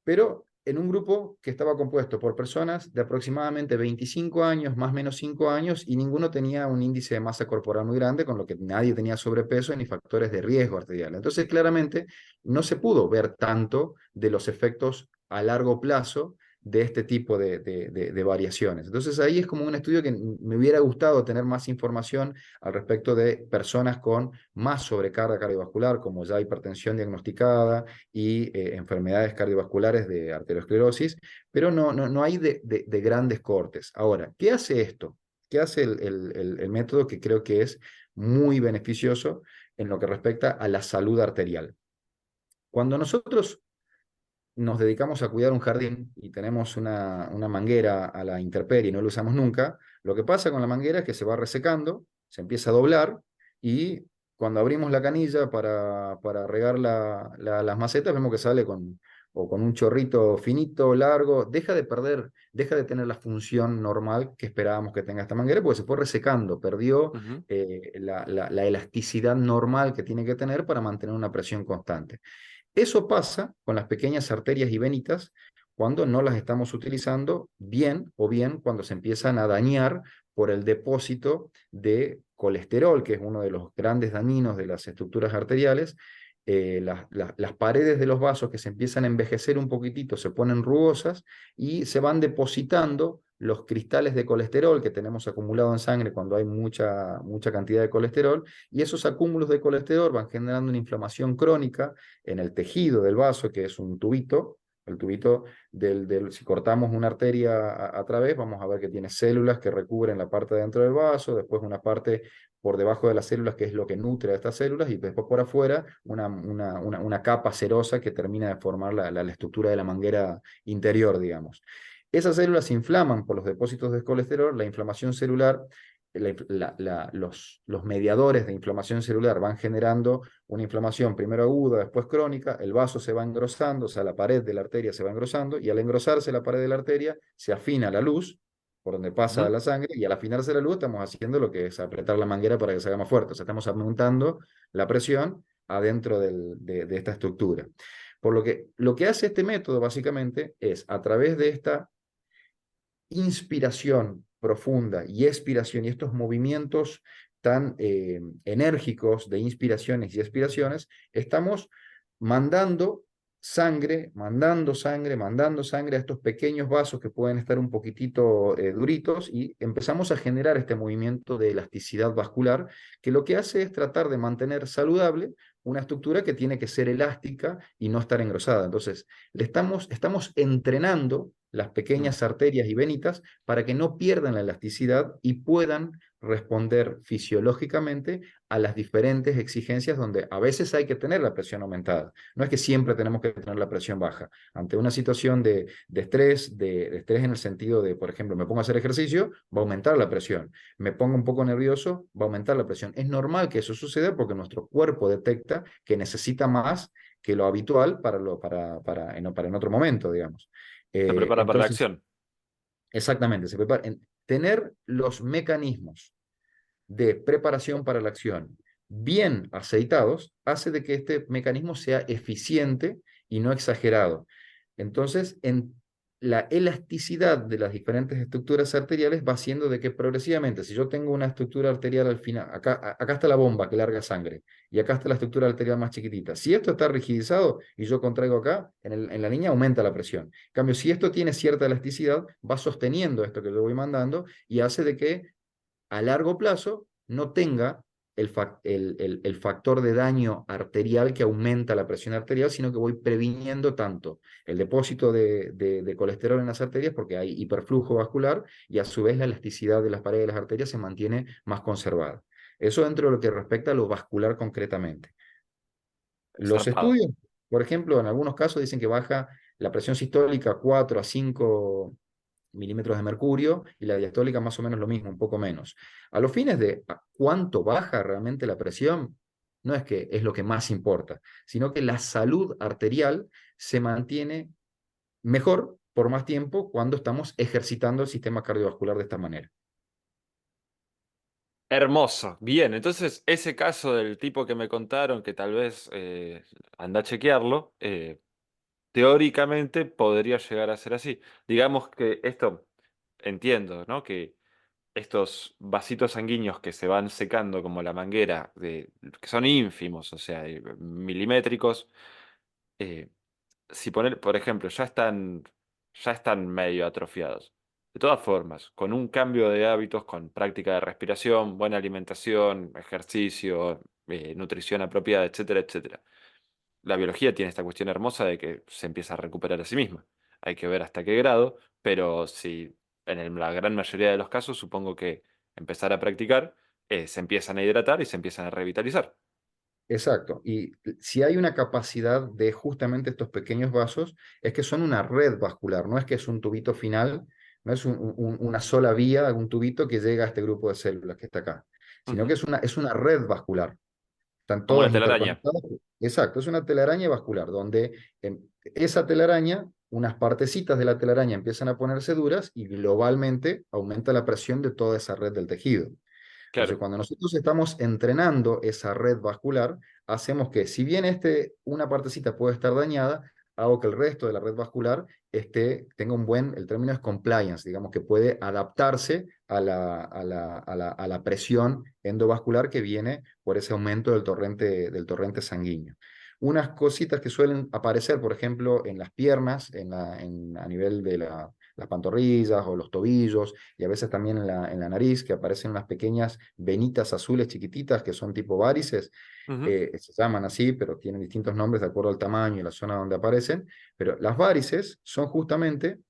pero en un grupo que estaba compuesto por personas de aproximadamente 25 años, más o menos 5 años, y ninguno tenía un índice de masa corporal muy grande, con lo que nadie tenía sobrepeso ni factores de riesgo arterial. Entonces, claramente, no se pudo ver tanto de los efectos a largo plazo de este tipo de variaciones. Entonces, ahí es como un estudio que me hubiera gustado tener más información al respecto de personas con más sobrecarga cardiovascular, como ya hipertensión diagnosticada, y enfermedades cardiovasculares de arteriosclerosis, pero no hay de grandes cortes. Ahora, ¿qué hace esto? ¿Qué hace el método que creo que es muy beneficioso en lo que respecta a la salud arterial? Cuando nosotros nos dedicamos a cuidar un jardín y tenemos una manguera a la intemperie y no la usamos nunca, lo que pasa con la manguera es que se va resecando, se empieza a doblar y cuando abrimos la canilla para regar las macetas vemos que sale o con un chorrito finito, largo, deja de tener la función normal que esperábamos que tenga esta manguera porque se fue resecando, perdió Ujú. la elasticidad normal que tiene que tener para mantener una presión constante. Eso pasa con las pequeñas arterias y venitas cuando no las estamos utilizando bien o bien cuando se empiezan a dañar por el depósito de colesterol, que es uno de los grandes dañinos de las estructuras arteriales. Las paredes de los vasos que se empiezan a envejecer un poquitito se ponen rugosas y se van depositando los cristales de colesterol que tenemos acumulado en sangre cuando hay mucha cantidad de colesterol, y esos acúmulos de colesterol van generando una inflamación crónica en el tejido del vaso, que es un tubito. El tubito si cortamos una arteria a través, vamos a ver que tiene células que recubren la parte de dentro del vaso, después una parte por debajo de las células que es lo que nutre a estas células, y después por afuera una capa cerosa que termina de formar la estructura de la manguera interior, digamos. Esas células se inflaman por los depósitos de colesterol, la inflamación celular, los mediadores de inflamación celular van generando una inflamación primero aguda, después crónica, el vaso se va engrosando, o sea, la pared de la arteria se va engrosando, y al engrosarse la pared de la arteria se afina la luz por donde pasa Ujú. la sangre, y al afinarse la luz estamos haciendo lo que es apretar la manguera para que se haga más fuerte, o sea, estamos aumentando la presión adentro de esta estructura. Por lo que hace este método básicamente es, a través de esta inspiración profunda y expiración y estos movimientos tan enérgicos de inspiraciones y expiraciones, estamos mandando mandando sangre a estos pequeños vasos que pueden estar un poquitito duritos y empezamos a generar este movimiento de elasticidad vascular que lo que hace es tratar de mantener saludable una estructura que tiene que ser elástica y no estar engrosada. Entonces, estamos entrenando las Mm. pequeñas arterias y venitas para que no pierdan la elasticidad y puedan responder fisiológicamente a las diferentes exigencias donde a veces hay que tener la presión aumentada. No es que siempre tenemos que tener la presión baja. Ante una situación de estrés en el sentido de, por ejemplo, me pongo a hacer ejercicio, va a aumentar la presión. Me pongo un poco nervioso, va a aumentar la presión. Es normal que eso suceda porque nuestro cuerpo detecta que necesita más que lo habitual para en otro momento, digamos. Se prepara para la Entonces, acción. exactamente, tener los mecanismos de preparación para la acción bien aceitados hace de que este mecanismo sea eficiente y no exagerado. Entonces, la elasticidad de las diferentes estructuras arteriales va haciendo de que progresivamente, si yo tengo una estructura arterial al final, acá está la bomba que larga sangre y acá está la estructura arterial más chiquitita. Si esto está rigidizado y yo contraigo acá, en la línea aumenta la presión. En cambio, si esto tiene cierta elasticidad, va sosteniendo esto que yo voy mandando y hace de que a largo plazo no tenga el factor de daño arterial que aumenta la presión arterial, sino que voy previniendo tanto el depósito de colesterol en las arterias porque hay hiperflujo vascular y a su vez la elasticidad de las paredes de las arterias se mantiene más conservada. Eso dentro de lo que respecta a lo vascular concretamente. Los Zarpado. estudios, por ejemplo, en algunos casos dicen que baja la presión sistólica 4 a 5 milímetros de mercurio y la diastólica más o menos lo mismo, un poco menos. A los fines de cuánto baja realmente la presión, no es que es lo que más importa, sino que la salud arterial se mantiene mejor por más tiempo cuando estamos ejercitando el sistema cardiovascular de esta manera. Hermoso. Bien, entonces ese caso del tipo que me contaron, que tal vez anda a chequearlo, teóricamente podría llegar a ser así. Digamos que esto, entiendo, ¿no? Que estos vasitos sanguíneos que se van secando como la manguera, que son ínfimos, o sea, milimétricos, eh, si poner, por ejemplo, ya están medio atrofiados. De todas formas, con un cambio de hábitos, con práctica de respiración, buena alimentación, ejercicio, nutrición apropiada, etcétera, etcétera. La biología tiene esta cuestión hermosa de que se empieza a recuperar a sí misma. Hay que ver hasta qué grado, pero si la gran mayoría de los casos, supongo que empezar a practicar, se empiezan a hidratar y se empiezan a revitalizar. Exacto. Y si hay una capacidad de justamente estos pequeños vasos, es que son una red vascular, no es que es un tubito final, no es una sola vía, un tubito que llega a este grupo de células que está acá, sino que Ujú. es una red vascular. Están Como una todas telaraña. interconectadas. Exacto, es una telaraña vascular, donde esa telaraña, unas partecitas de la telaraña empiezan a ponerse duras y globalmente aumenta la presión de toda esa red del tejido. Entonces, Claro, cuando nosotros estamos entrenando esa red vascular, hacemos que, si bien una partecita puede estar dañada, hago que el resto de la red vascular tenga el término es compliance, digamos que puede adaptarse a la presión endovascular que viene por ese aumento del torrente sanguíneo. Unas cositas que suelen aparecer, por ejemplo, en las piernas, a nivel de las pantorrillas o los tobillos, y a veces también en la nariz, que aparecen unas pequeñas venitas azules chiquititas que son tipo varices, ujú, se llaman así, pero tienen distintos nombres de acuerdo al tamaño y la zona donde aparecen, pero las varices son justamente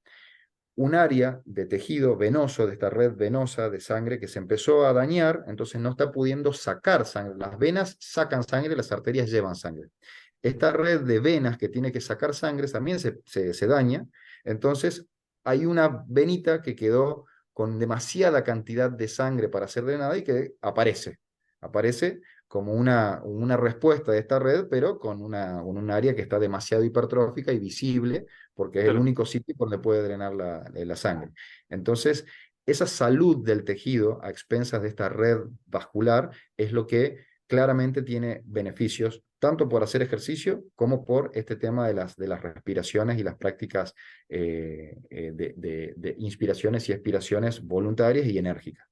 un área de tejido venoso, de esta red venosa de sangre que se empezó a dañar, entonces no está pudiendo sacar sangre. Las venas sacan sangre, las arterias llevan sangre. Esta red de venas que tiene que sacar sangre también se daña, entonces hay una venita que quedó con demasiada cantidad de sangre para ser drenada y que aparece como una respuesta de esta red, pero con un área que está demasiado hipertrófica y visible porque es el claro. único sitio donde puede drenar la sangre. Entonces, esa salud del tejido a expensas de esta red vascular es lo que claramente tiene beneficios, tanto por hacer ejercicio como por este tema de las respiraciones y las prácticas de inspiraciones y expiraciones voluntarias y enérgicas.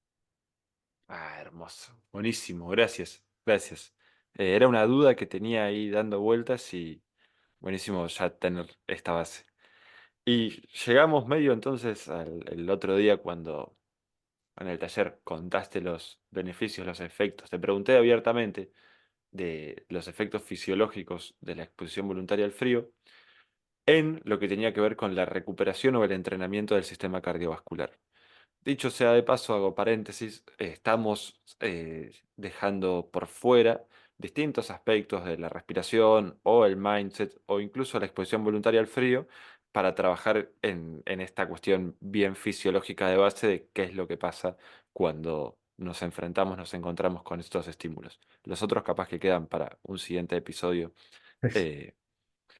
Ah, hermoso. Buenísimo, gracias. Gracias. Era una duda que tenía ahí dando vueltas buenísimo ya tener esta base. Y llegamos medio entonces el otro día cuando en el taller contaste los beneficios, los efectos. Te pregunté abiertamente de los efectos fisiológicos de la exposición voluntaria al frío en lo que tenía que ver con la recuperación o el entrenamiento del sistema cardiovascular. Dicho sea de paso, hago paréntesis, estamos dejando por fuera distintos aspectos de la respiración o el mindset o incluso la exposición voluntaria al frío para trabajar en esta cuestión bien fisiológica de base de qué es lo que pasa cuando nos enfrentamos, nos encontramos con estos estímulos. Los otros capaz que quedan para un siguiente episodio, eh,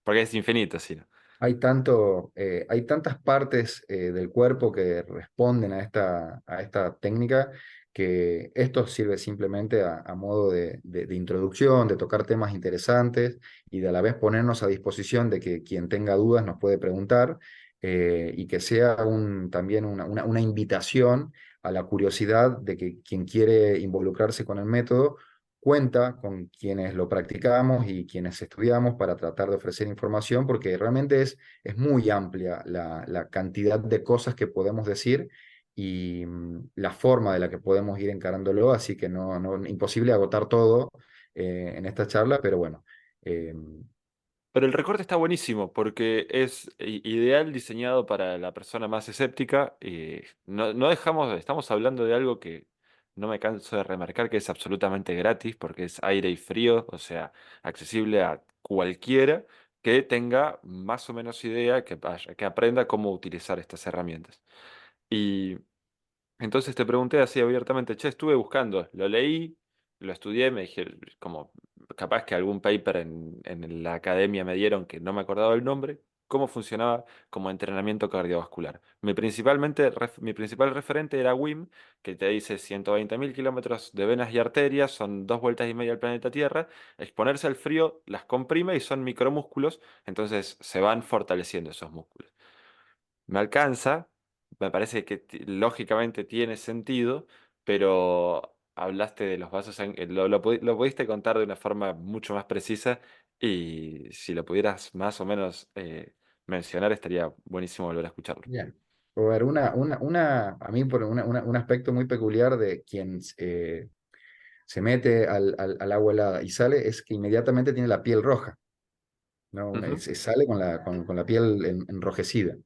porque es infinito, si no. Hay tantas partes del cuerpo que responden a esta técnica que esto sirve simplemente a modo de introducción, de tocar temas interesantes y de a la vez ponernos a disposición de que quien tenga dudas nos puede preguntar y que sea también una invitación a la curiosidad de que quien quiere involucrarse con el método cuenta con quienes lo practicamos y quienes estudiamos para tratar de ofrecer información, porque realmente es muy amplia la cantidad de cosas que podemos decir y la forma de la que podemos ir encarándolo, así que imposible agotar todo en esta charla, pero bueno. eh, Pero el recorte está buenísimo porque es ideal diseñado para la persona más escéptica y no dejamos, estamos hablando de algo que no me canso de remarcar que es absolutamente gratis porque es aire y frío, o sea, accesible a cualquiera que tenga más o menos idea, que aprenda cómo utilizar estas herramientas. Y entonces te pregunté así abiertamente, che, estuve buscando, lo leí, lo estudié, me dije, como capaz que algún paper en la academia me dieron que no me acordaba el nombre, cómo funcionaba como entrenamiento cardiovascular. Mi principal referente era WIM, que te dice 120.000 kilómetros de venas y arterias, son 2 vueltas y media al planeta Tierra, exponerse al frío las comprime y son micromúsculos, entonces se van fortaleciendo esos músculos. Me alcanza, me parece que lógicamente tiene sentido, pero hablaste de los vasos, lo pudiste contar de una forma mucho más precisa y si lo pudieras más o menos mencionar estaría buenísimo volver a escucharlo. Bien. A ver, a mí por un aspecto muy peculiar de quien se mete al agua helada y sale es que inmediatamente tiene la piel roja, ¿no? Ujú. Sale con la piel enrojecida.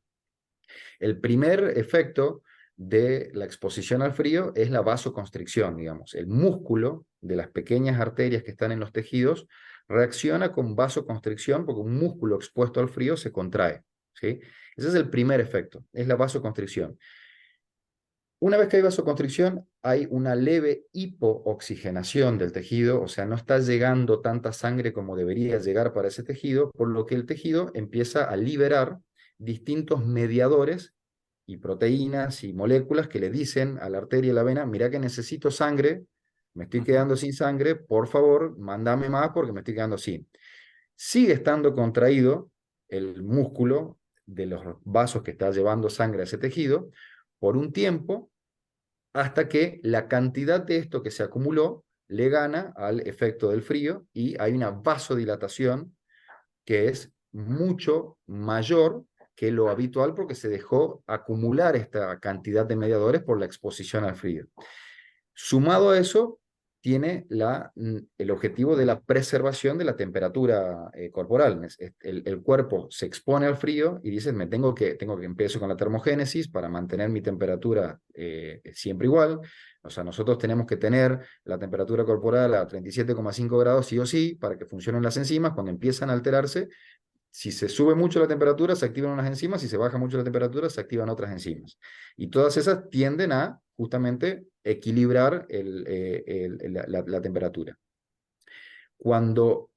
El primer efecto de la exposición al frío es la vasoconstricción, digamos. El músculo de las pequeñas arterias que están en los tejidos reacciona con vasoconstricción porque un músculo expuesto al frío se contrae, ¿sí? Ese es el primer efecto, es la vasoconstricción. Una vez que hay vasoconstricción, hay una leve hipooxigenación del tejido, o sea, no está llegando tanta sangre como debería llegar para ese tejido, por lo que el tejido empieza a liberar distintos mediadores y proteínas y moléculas que le dicen a la arteria y la vena, mira que necesito sangre, me estoy Ujú. quedando sin sangre, por favor, mándame más porque me estoy quedando sin. Sigue estando contraído el músculo de los vasos que está llevando sangre a ese tejido por un tiempo hasta que la cantidad de esto que se acumuló le gana al efecto del frío y hay una vasodilatación que es mucho mayor que lo habitual porque se dejó acumular esta cantidad de mediadores por la exposición al frío. Sumado a eso, tiene el objetivo de la preservación de la temperatura corporal. El cuerpo se expone al frío y dices, tengo que empezar con la termogénesis para mantener mi temperatura siempre igual. O sea, nosotros tenemos que tener la temperatura corporal a 37,5 grados sí o sí para que funcionen las enzimas. Cuando empiezan a alterarse, si se sube mucho la temperatura, se activan unas enzimas, si se baja mucho la temperatura, se activan otras enzimas. Y todas esas tienden a justamente equilibrar la temperatura. Cuando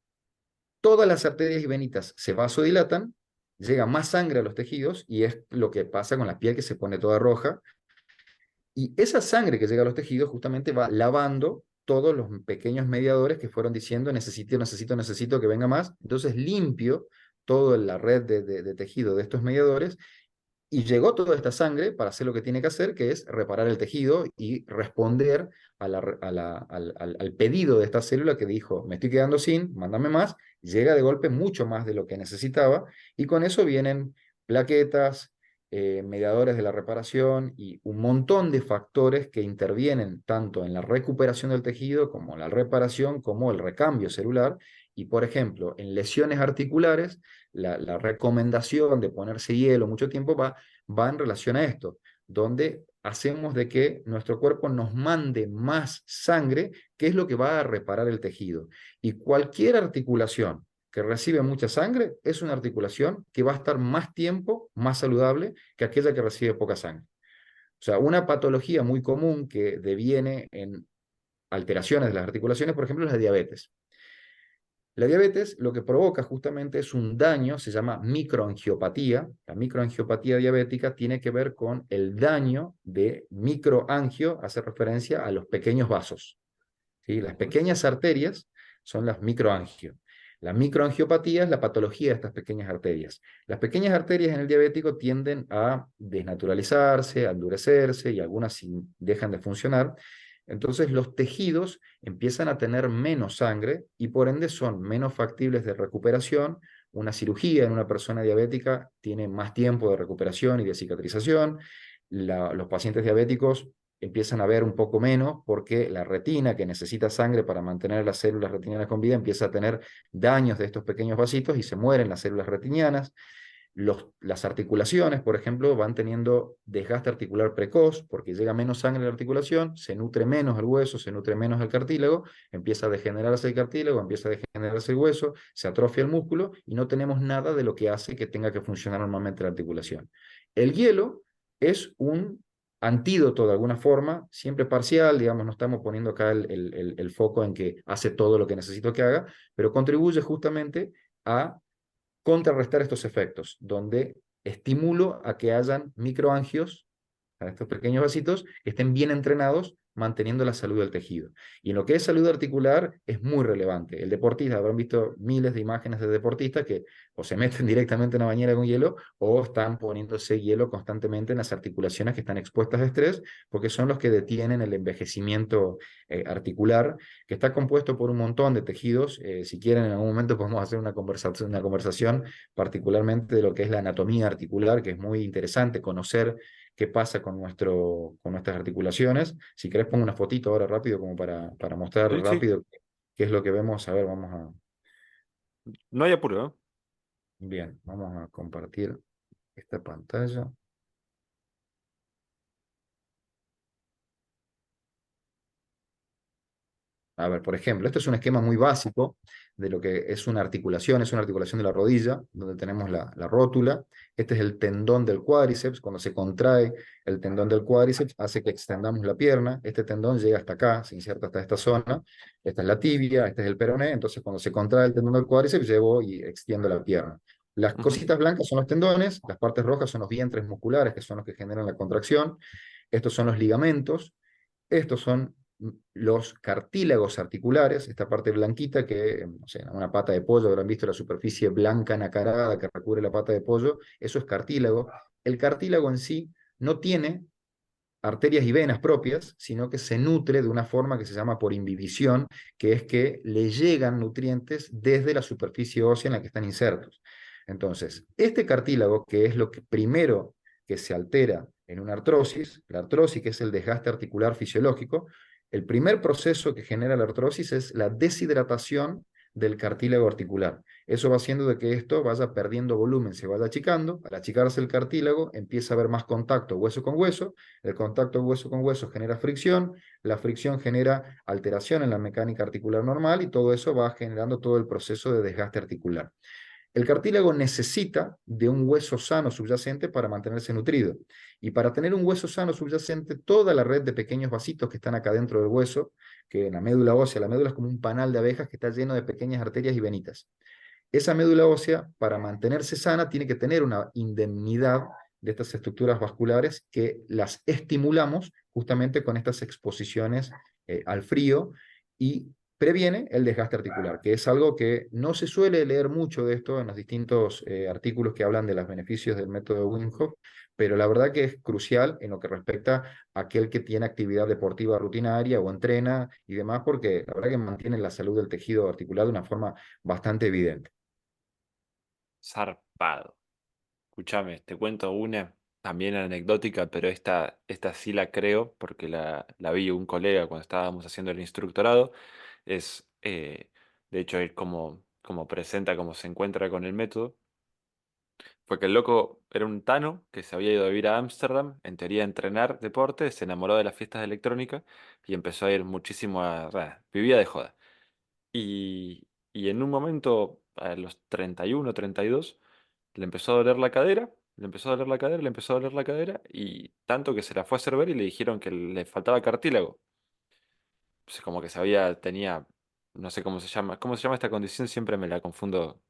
todas las arterias y venitas se vasodilatan, llega más sangre a los tejidos y es lo que pasa con la piel que se pone toda roja. Y esa sangre que llega a los tejidos justamente va lavando todos los pequeños mediadores que fueron diciendo necesito que venga más. Entonces limpio toda la red de tejido de estos mediadores Y llegó toda esta sangre para hacer lo que tiene que hacer, que es reparar el tejido y responder al pedido de esta célula que dijo, me estoy quedando sin, mándame más. Llega de golpe mucho más de lo que necesitaba y con eso vienen plaquetas, mediadores de la reparación y un montón de factores que intervienen tanto en la recuperación del tejido como en la reparación, como el recambio celular. Y por ejemplo, en lesiones articulares, la recomendación de ponerse hielo mucho tiempo va en relación a esto, donde hacemos de que nuestro cuerpo nos mande más sangre, que es lo que va a reparar el tejido. Y cualquier articulación que recibe mucha sangre es una articulación que va a estar más tiempo, más saludable que aquella que recibe poca sangre. O sea, una patología muy común que deviene en alteraciones de las articulaciones, por ejemplo, es la diabetes. La diabetes lo que provoca justamente es un daño, se llama microangiopatía. La microangiopatía diabética tiene que ver con el daño de microangio, hace referencia a los pequeños vasos. ¿Sí? Las Ujú. pequeñas arterias son las microangio. La microangiopatía es la patología de estas pequeñas arterias. Las pequeñas arterias en el diabético tienden a desnaturalizarse, a endurecerse y algunas dejan de funcionar. Entonces los tejidos empiezan a tener menos sangre y por ende son menos factibles de recuperación. Una cirugía en una persona diabética tiene más tiempo de recuperación y de cicatrización. Los pacientes diabéticos empiezan a ver un poco menos porque la retina, que necesita sangre para mantener las células retinianas con vida, empieza a tener daños de estos pequeños vasitos y se mueren las células retinianas. Las articulaciones, por ejemplo, van teniendo desgaste articular precoz porque llega menos sangre a la articulación, se nutre menos el hueso, se nutre menos el cartílago, empieza a degenerarse el cartílago, empieza a degenerarse el hueso, se atrofia el músculo y no tenemos nada de lo que hace que tenga que funcionar normalmente la articulación. El hielo es un antídoto de alguna forma, siempre parcial, digamos, no estamos poniendo acá el foco en que hace todo lo que necesito que haga, pero contribuye justamente a contrarrestar estos efectos, donde estimulo a que hayan microangios, a estos pequeños vasitos, que estén bien entrenados, manteniendo la salud del tejido. Y en lo que es salud articular es muy relevante. El deportista, habrán visto miles de imágenes de deportistas que o se meten directamente en una bañera con hielo o están poniéndose hielo constantemente en las articulaciones que están expuestas a estrés, porque son los que detienen el envejecimiento articular, que está compuesto por un montón de tejidos. Si quieren, en algún momento podemos hacer una conversación particularmente de lo que es la anatomía articular, que es muy interesante conocer qué pasa con nuestras articulaciones. Si querés, pongo una fotito ahora rápido como para mostrar Sí, sí, rápido qué es lo que vemos. A ver, vamos a... no hay apuro, ¿no? Bien, vamos a compartir esta pantalla. A ver, por ejemplo, este es un esquema muy básico de lo que es una articulación de la rodilla, donde tenemos la rótula. Este es el tendón del cuádriceps. Cuando se contrae el tendón del cuádriceps, hace que extendamos la pierna. Este tendón llega hasta acá, se inserta hasta esta zona. Esta es la tibia, este es el peroné. Entonces, cuando se contrae el tendón del cuádriceps, llevo y extiendo la pierna. Las Ujú. cositas blancas son los tendones, las partes rojas son los vientres musculares, que son los que generan la contracción. Estos son los ligamentos. Estos son los cartílagos articulares, esta parte blanquita que, no sé, en una pata de pollo habrán visto la superficie blanca nacarada que recubre la pata de pollo, eso es cartílago. El cartílago en sí no tiene arterias y venas propias, sino que se nutre de una forma que se llama por imbibición, que es que le llegan nutrientes desde la superficie ósea en la que están insertos. Entonces, este cartílago, que es lo que primero que se altera en una artrosis, la artrosis, que es el desgaste articular fisiológico, el primer proceso que genera la artrosis es la deshidratación del cartílago articular. Eso va haciendo de que esto vaya perdiendo volumen, se vaya achicando. Al achicarse el cartílago, empieza a haber más contacto hueso con hueso. El contacto hueso con hueso genera fricción. La fricción genera alteración en la mecánica articular normal y todo eso va generando todo el proceso de desgaste articular. El cartílago necesita de un hueso sano subyacente para mantenerse nutrido. Y para tener un hueso sano subyacente, toda la red de pequeños vasitos que están acá dentro del hueso, que en la médula ósea, la médula es como un panal de abejas que está lleno de pequeñas arterias y venitas. Esa médula ósea, para mantenerse sana, tiene que tener una indemnidad de estas estructuras vasculares que las estimulamos justamente con estas exposiciones al frío y previene el desgaste articular, que es algo que no se suele leer mucho de esto en los distintos artículos que hablan de los beneficios del método de Wim Hof, pero la verdad que es crucial en lo que respecta a aquel que tiene actividad deportiva rutinaria o entrena y demás, porque la verdad que mantiene la salud del tejido articular de una forma bastante evidente. Zarpado. Escúchame, te cuento una también anecdótica, pero esta sí la creo porque la vi un colega cuando estábamos haciendo el instructorado. Es, de hecho, él como presenta, cómo se encuentra con el método. Fue que el loco era un tano que se había ido a vivir a Ámsterdam, en teoría a entrenar deporte, se enamoró de las fiestas de electrónica y empezó a ir muchísimo vivía de joda. Y en un momento, a los 31, 32, le empezó a doler la cadera, le empezó a doler la cadera, le empezó a doler la cadera, y tanto que se la fue a hacer ver y le dijeron que le faltaba cartílago. Pues como que tenía, no sé cómo se llama esta condición, siempre me la confundo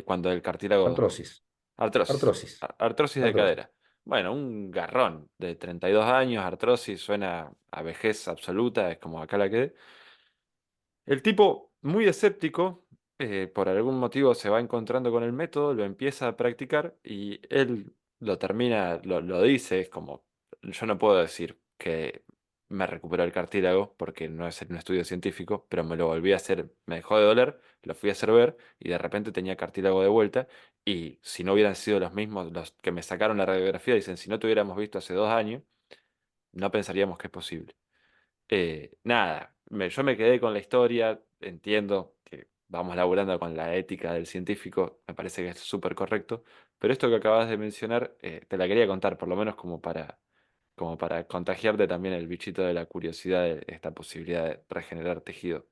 cuando el cartílago, Artrosis, artrosis, artrosis, artrosis de artrosis. cadera. Bueno, un garrón de 32 años, artrosis, suena a vejez absoluta, es como acá la quedé. El tipo, muy escéptico, por algún motivo se va encontrando con el método, lo empieza a practicar y él lo termina, lo dice, es como, yo no puedo decir que me recuperó el cartílago porque no es un estudio científico, pero me lo volví a hacer, me dejó de doler, lo fui a hacer ver y de repente tenía cartílago de vuelta y si no hubieran sido los mismos los que me sacaron la radiografía, dicen, si no te hubiéramos visto hace 2 años, no pensaríamos que es posible. Nada, yo me quedé con la historia, entiendo que vamos laburando con la ética del científico, me parece que es súper correcto, pero esto que acabas de mencionar, te la quería contar, por lo menos como para contagiarte también el bichito de la curiosidad de esta posibilidad de regenerar tejido.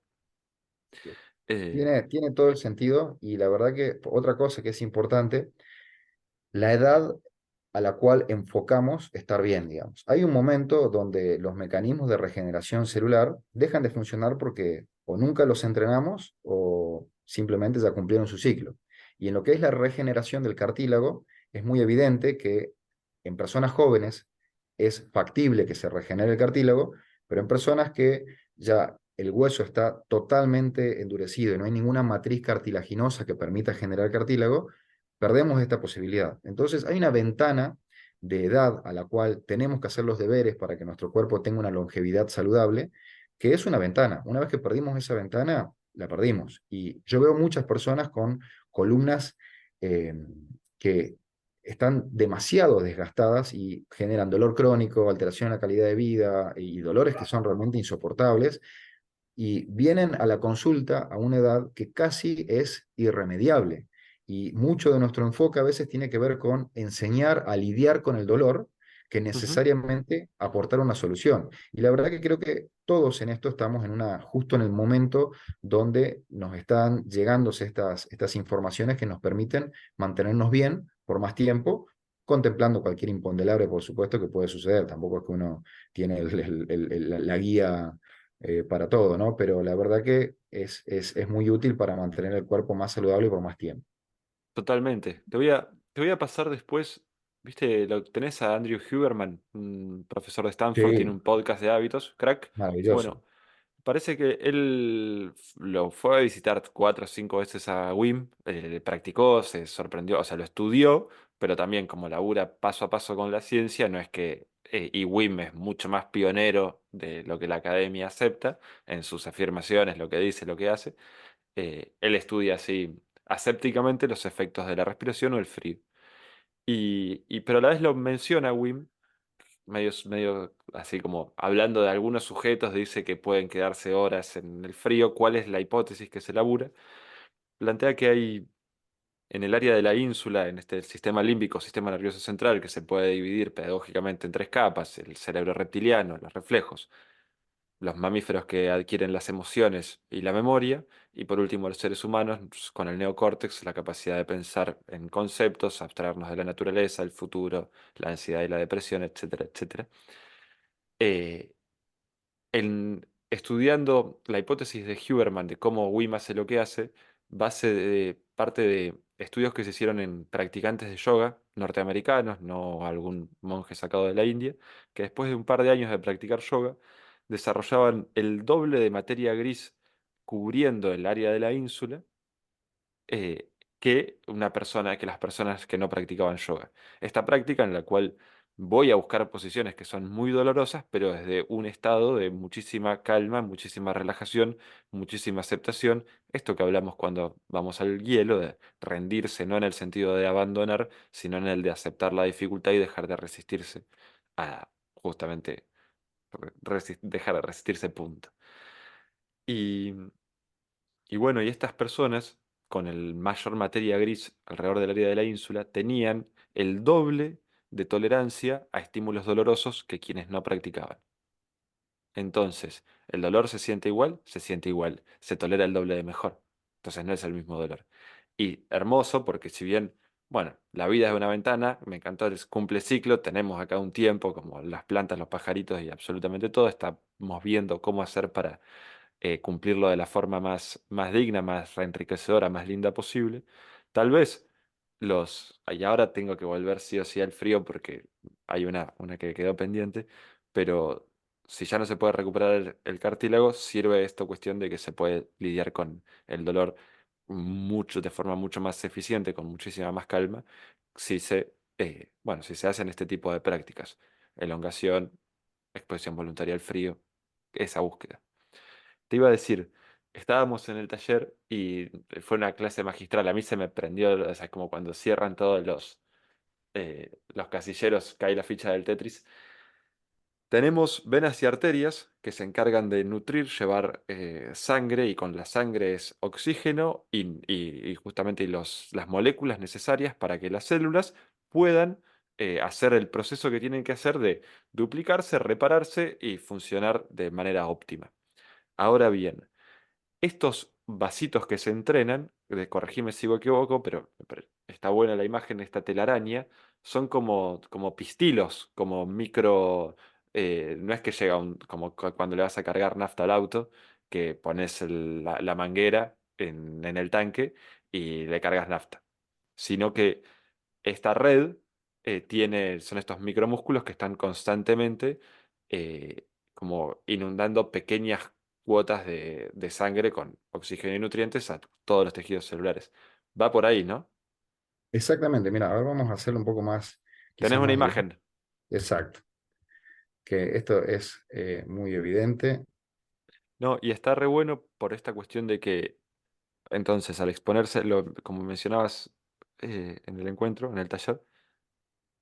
Eh, Tiene todo el sentido y la verdad que otra cosa que es importante, la edad a la cual enfocamos estar bien, digamos. Hay un momento donde los mecanismos de regeneración celular dejan de funcionar porque o nunca los entrenamos o simplemente ya cumplieron su ciclo. Y en lo que es la regeneración del cartílago, es muy evidente que en personas jóvenes es factible que se regenere el cartílago, pero en personas que ya el hueso está totalmente endurecido y no hay ninguna matriz cartilaginosa que permita generar cartílago, perdemos esta posibilidad. Entonces, hay una ventana de edad a la cual tenemos que hacer los deberes para que nuestro cuerpo tenga una longevidad saludable, que es una ventana. Una vez que perdimos esa ventana, la perdimos. Y yo veo muchas personas con columnas eh, que están demasiado desgastadas y generan dolor crónico, alteración en la calidad de vida y dolores que son realmente insoportables y vienen a la consulta a una edad que casi es irremediable. Y mucho de nuestro enfoque a veces tiene que ver con enseñar a lidiar con el dolor que ujú. necesariamente aportar una solución. Y la verdad que creo que todos en esto estamos justo en el momento donde nos están llegándose estas informaciones que nos permiten mantenernos bien por más tiempo, contemplando cualquier imponderable, por supuesto, que puede suceder. Tampoco es que uno tiene la guía para todo, ¿no? Pero la verdad que es muy útil para mantener el cuerpo más saludable por más tiempo. Totalmente. Te voy a pasar después, viste, tenés a Andrew Huberman, un profesor de Stanford, tiene Sí, un podcast de hábitos, crack. maravilloso. Bueno, parece que él lo fue a visitar 4 o 5 veces a Wim, practicó, se sorprendió, o sea, lo estudió, pero también como labura paso a paso con la ciencia, no es que, y Wim es mucho más pionero de lo que la academia acepta en sus afirmaciones, lo que dice, lo que hace. Él estudia así asépticamente los efectos de la respiración o el frío. Pero a la vez lo menciona Wim medio así como hablando de algunos sujetos, dice que pueden quedarse horas en el frío. ¿Cuál es la hipótesis que se elabora? Plantea que hay en el área de la ínsula, en este sistema límbico, sistema nervioso central, que se puede dividir pedagógicamente en 3 capas: el cerebro reptiliano, los reflejos, los mamíferos que adquieren las emociones y la memoria, y por último los seres humanos con el neocórtex, la capacidad de pensar en conceptos, abstraernos de la naturaleza, el futuro, la ansiedad y la depresión, etcétera, etcétera. Eh, estudiando la hipótesis de Huberman de cómo Wim hace lo que hace, parte de estudios que se hicieron en practicantes de yoga norteamericanos, no algún monje sacado de la India, que después de un par de años de practicar yoga, desarrollaban el doble de materia gris cubriendo el área de la ínsula eh, que las personas que no practicaban yoga. Esta práctica en la cual voy a buscar posiciones que son muy dolorosas, pero desde un estado de muchísima calma, muchísima relajación, muchísima aceptación. Esto que hablamos cuando vamos al hielo, de rendirse, no en el sentido de abandonar, sino en el de aceptar la dificultad y dejar de resistirse a justamente dejar de resistirse, punto. Y y bueno, y estas personas, con el mayor materia gris alrededor del área de la ínsula, tenían el doble de tolerancia a estímulos dolorosos que quienes no practicaban. Entonces, ¿el dolor se siente igual? Se siente igual. Se tolera el doble de mejor. Entonces no es el mismo dolor. Y hermoso porque si bien, bueno, la vida es una ventana, me encantó el cumple ciclo, tenemos acá un tiempo, como las plantas, los pajaritos y absolutamente todo, estamos viendo cómo hacer para cumplirlo de la forma más digna, más enriquecedora, más linda posible. Tal vez y ahora tengo que volver sí o sí al frío porque hay una que quedó pendiente, pero si ya no se puede recuperar el cartílago, sirve esta cuestión de que se puede lidiar con el dolor de forma mucho más eficiente, con muchísima más calma, si se hacen este tipo de prácticas. Elongación, exposición voluntaria al frío, esa búsqueda. Te iba a decir, estábamos en el taller y fue una clase magistral. A mí se me prendió, o sea, como cuando cierran todos los casilleros, cae la ficha del Tetris. Tenemos venas y arterias que se encargan de nutrir, llevar sangre y con la sangre es oxígeno y justamente las moléculas necesarias para que las células puedan hacer el proceso que tienen que hacer de duplicarse, repararse y funcionar de manera óptima. Ahora bien, estos vasitos que se entrenan, corregime si me equivoco, pero está buena la imagen de esta telaraña, son como pistilos, como micro, no es que llega como cuando le vas a cargar nafta al auto, que pones la manguera en el tanque y le cargas nafta, sino que esta red son estos micromúsculos que están constantemente como inundando pequeñas cuotas de sangre con oxígeno y nutrientes a todos los tejidos celulares. Va por ahí, ¿no? Exactamente, mira, ahora vamos a hacerlo un poco más, Tenés quizás una más imagen. exacto, que esto es muy evidente. No, y está re bueno por esta cuestión de que, entonces, al exponerse, como mencionabas en el encuentro, en el taller,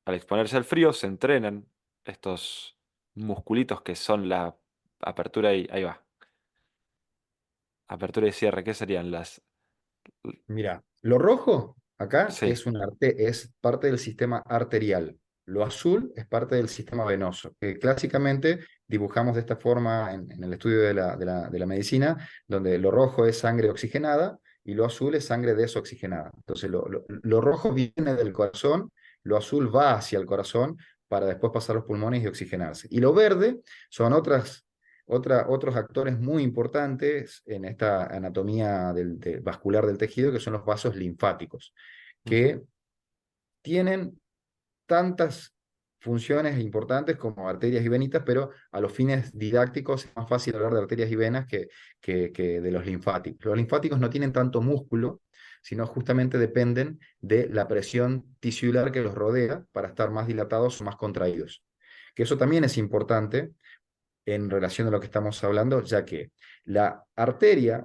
al exponerse al frío, se entrenan estos musculitos que son la apertura y ahí va. Apertura y cierre, ¿qué serían las? Mira, lo rojo acá Sí. es parte del sistema arterial. Lo azul es parte del sistema venoso, que clásicamente dibujamos de esta forma en el estudio de la medicina, donde lo rojo es sangre oxigenada y lo azul es sangre desoxigenada. Entonces, lo rojo viene del corazón, lo azul va hacia el corazón para después pasar a los pulmones y oxigenarse. Y lo verde son otros actores muy importantes en esta anatomía vascular del tejido, que son los vasos linfáticos, Ujú. que tienen tantas funciones importantes como arterias y venitas, pero a los fines didácticos es más fácil hablar de arterias y venas que de los linfáticos. Los linfáticos no tienen tanto músculo, sino justamente dependen de la presión tisular que los rodea para estar más dilatados o más contraídos. Que eso también es importante en relación a lo que estamos hablando, ya que la arteria,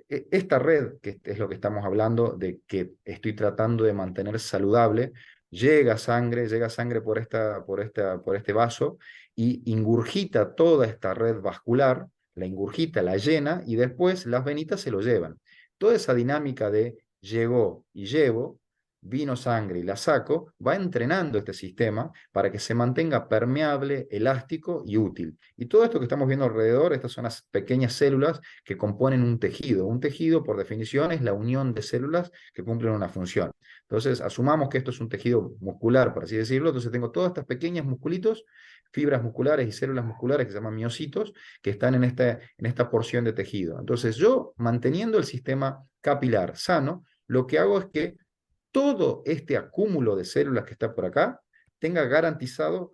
esta red, que es lo que estamos hablando, de que estoy tratando de mantener saludable, llega sangre por este vaso y ingurgita toda esta red vascular, la ingurgita, la llena y después las venitas se lo llevan. Toda esa dinámica de llegó y llevo, vino sangre y la saco, va entrenando este sistema para que se mantenga permeable, elástico y útil. Y todo esto que estamos viendo alrededor, estas son las pequeñas células que componen un tejido. Un tejido, por definición, es la unión de células que cumplen una función. Entonces, asumamos que esto es un tejido muscular, por así decirlo. Entonces, tengo todas estas pequeñas musculitos, fibras musculares y células musculares que se llaman miocitos, que están en esta porción de tejido. Entonces, yo, manteniendo el sistema capilar sano, lo que hago es que todo este acúmulo de células que está por acá tenga garantizado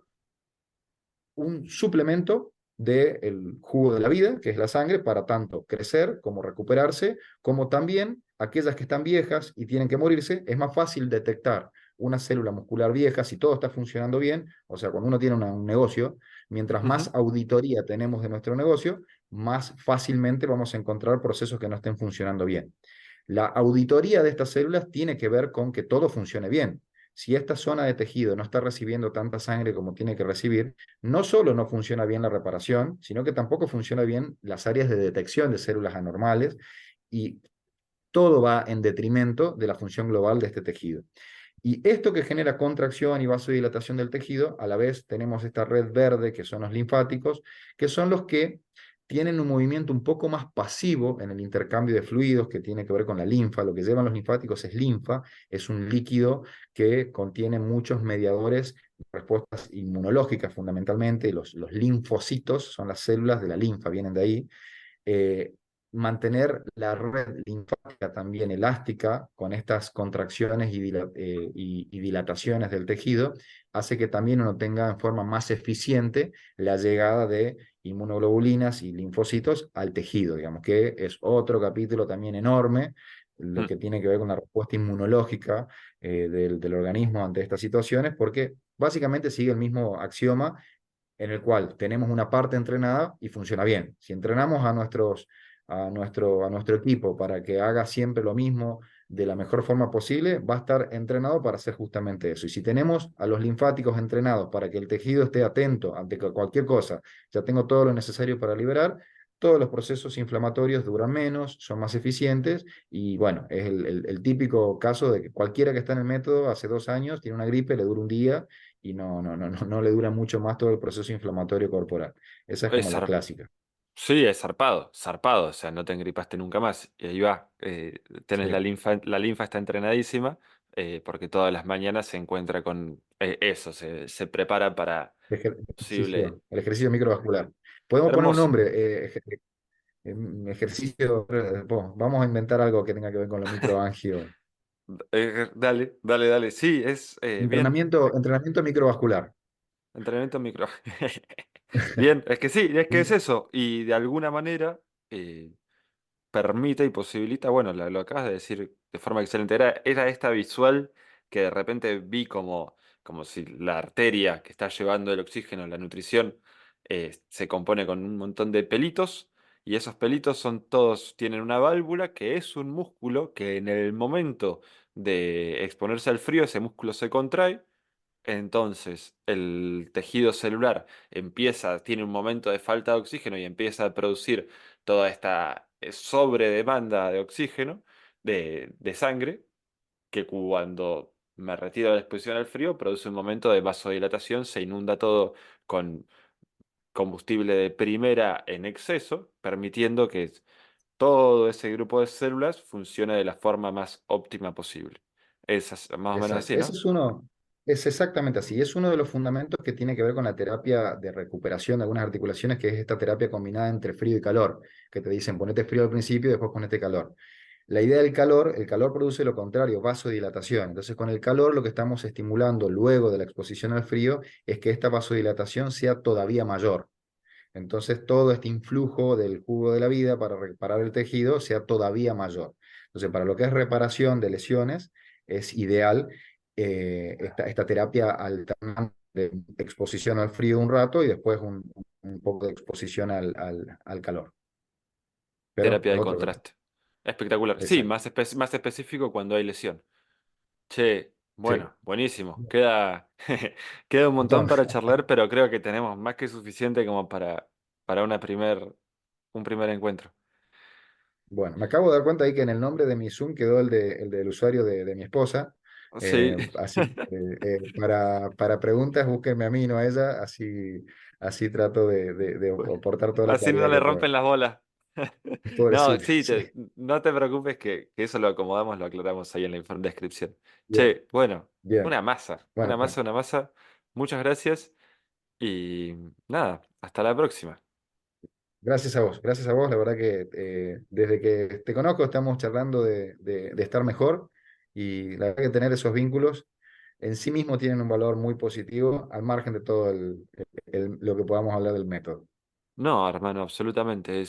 un suplemento del jugo de la vida, que es la sangre, para tanto crecer como recuperarse, como también aquellas que están viejas y tienen que morirse, es más fácil detectar una célula muscular vieja si todo está funcionando bien, o sea, cuando uno tiene un negocio, mientras más Ujú, auditoría tenemos de nuestro negocio, más fácilmente vamos a encontrar procesos que no estén funcionando bien. La auditoría de estas células tiene que ver con que todo funcione bien. Si esta zona de tejido no está recibiendo tanta sangre como tiene que recibir, no solo no funciona bien la reparación, sino que tampoco funciona bien las áreas de detección de células anormales y todo va en detrimento de la función global de este tejido. Y esto que genera contracción y vasodilatación del tejido, a la vez tenemos esta red verde que son los linfáticos, que son los que tienen un movimiento un poco más pasivo en el intercambio de fluidos que tiene que ver con la linfa. Lo que llevan los linfáticos es linfa, es un líquido que contiene muchos mediadores, respuestas inmunológicas fundamentalmente. Los linfocitos son las células de la linfa, vienen de ahí. eh, Mantener la red linfática también elástica con estas contracciones y dilataciones del tejido hace que también uno tenga en forma más eficiente la llegada de inmunoglobulinas y linfocitos al tejido, digamos que es otro capítulo también enorme, lo mm, que tiene que ver con la respuesta inmunológica del organismo ante estas situaciones, porque básicamente sigue el mismo axioma en el cual tenemos una parte entrenada y funciona bien. Si entrenamos a nuestro equipo para que haga siempre lo mismo de la mejor forma posible, va a estar entrenado para hacer justamente eso. Y si tenemos a los linfáticos entrenados para que el tejido esté atento ante cualquier cosa, ya tengo todo lo necesario para liberar, todos los procesos inflamatorios duran menos, son más eficientes y bueno, es el típico caso de que cualquiera que está en el método hace 2 años tiene una gripe, le dura un día y no le dura mucho más todo el proceso inflamatorio corporal. Esa es es como la zar- clásica. Sí, es zarpado, zarpado, o sea, no te engripaste nunca más. Y ahí va, tenés Sí. la linfa está entrenadísima, porque todas las mañanas se encuentra con eso, se prepara para posible. El ejercicio microvascular. Podemos poner un Hermoso. nombre, ejercicio, vamos a inventar algo que tenga que ver con lo microangio. Dale, dale, dale. Sí, es bien. Entrenamiento microvascular. Entrenamiento micro. Bien, es que sí, es que es eso. Y de alguna manera eh, permite y posibilita, bueno, lo acabas de decir de forma excelente. Era esta visual que de repente vi como si la arteria que está llevando el oxígeno, la nutrición, se compone con un montón de pelitos. Y esos pelitos son todos, tienen una válvula que es un músculo que en el momento de exponerse al frío, ese músculo se contrae. Entonces, el tejido celular tiene un momento de falta de oxígeno y empieza a producir toda esta sobredemanda de oxígeno, de sangre, que cuando me retiro de la exposición al frío, produce un momento de vasodilatación, se inunda todo con combustible de primera en exceso, permitiendo que todo ese grupo de células funcione de la forma más óptima posible. Más o menos Exacto. así, Ese ¿no? es uno, es exactamente así. Es uno de los fundamentos que tiene que ver con la terapia de recuperación de algunas articulaciones, que es esta terapia combinada entre frío y calor, que te dicen ponete frío al principio y después ponete calor. La idea del calor, el calor produce lo contrario, vasodilatación. Entonces, con el calor lo que estamos estimulando luego de la exposición al frío es que esta vasodilatación sea todavía mayor. Entonces, todo este influjo del jugo de la vida para reparar el tejido sea todavía mayor. Entonces, para lo que es reparación de lesiones, es ideal esta terapia alternante de exposición al frío un rato y después un poco de exposición al calor. Pero Terapia es de otro. contraste. Espectacular. Sí, Exacto. más específico cuando hay lesión. Che, Sí. bueno, buenísimo. Queda un montón Montón. para charlar, pero creo que tenemos más que suficiente como para un primer encuentro. Bueno, me acabo de dar cuenta ahí que en el nombre de mi Zoom quedó el del usuario de mi esposa. Sí. Así que para preguntas, búsquenme a mí, no a ella. Así trato de aportar toda la Así no claridad le que pueda. rompen las bolas. No, Pobrecito, sí, sí. no te preocupes que eso lo acomodamos, lo aclaramos ahí en la descripción. Bien, Che, bueno, bien. una masa, Bueno, una masa, una masa. Muchas gracias y nada, hasta la próxima. gracias a vos, gracias a vos. La verdad que desde que te conozco estamos charlando de estar mejor y la verdad que tener esos vínculos en sí mismo tienen un valor muy positivo al margen de todo lo que podamos hablar del método. No, hermano, absolutamente.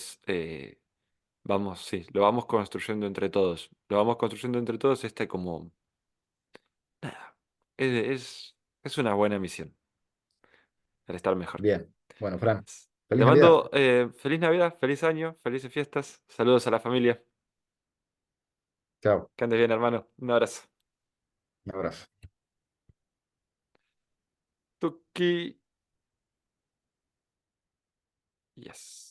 Vamos, sí, lo vamos construyendo entre todos. Lo vamos construyendo entre todos, como... Nada, es una buena misión, el estar mejor. Bien. Bueno, Fran, Te feliz Navidad. mando feliz Navidad, feliz año, felices fiestas, saludos a la familia. Chao. Que andes bien, hermano. Un abrazo. Un abrazo. Tuki. Yes.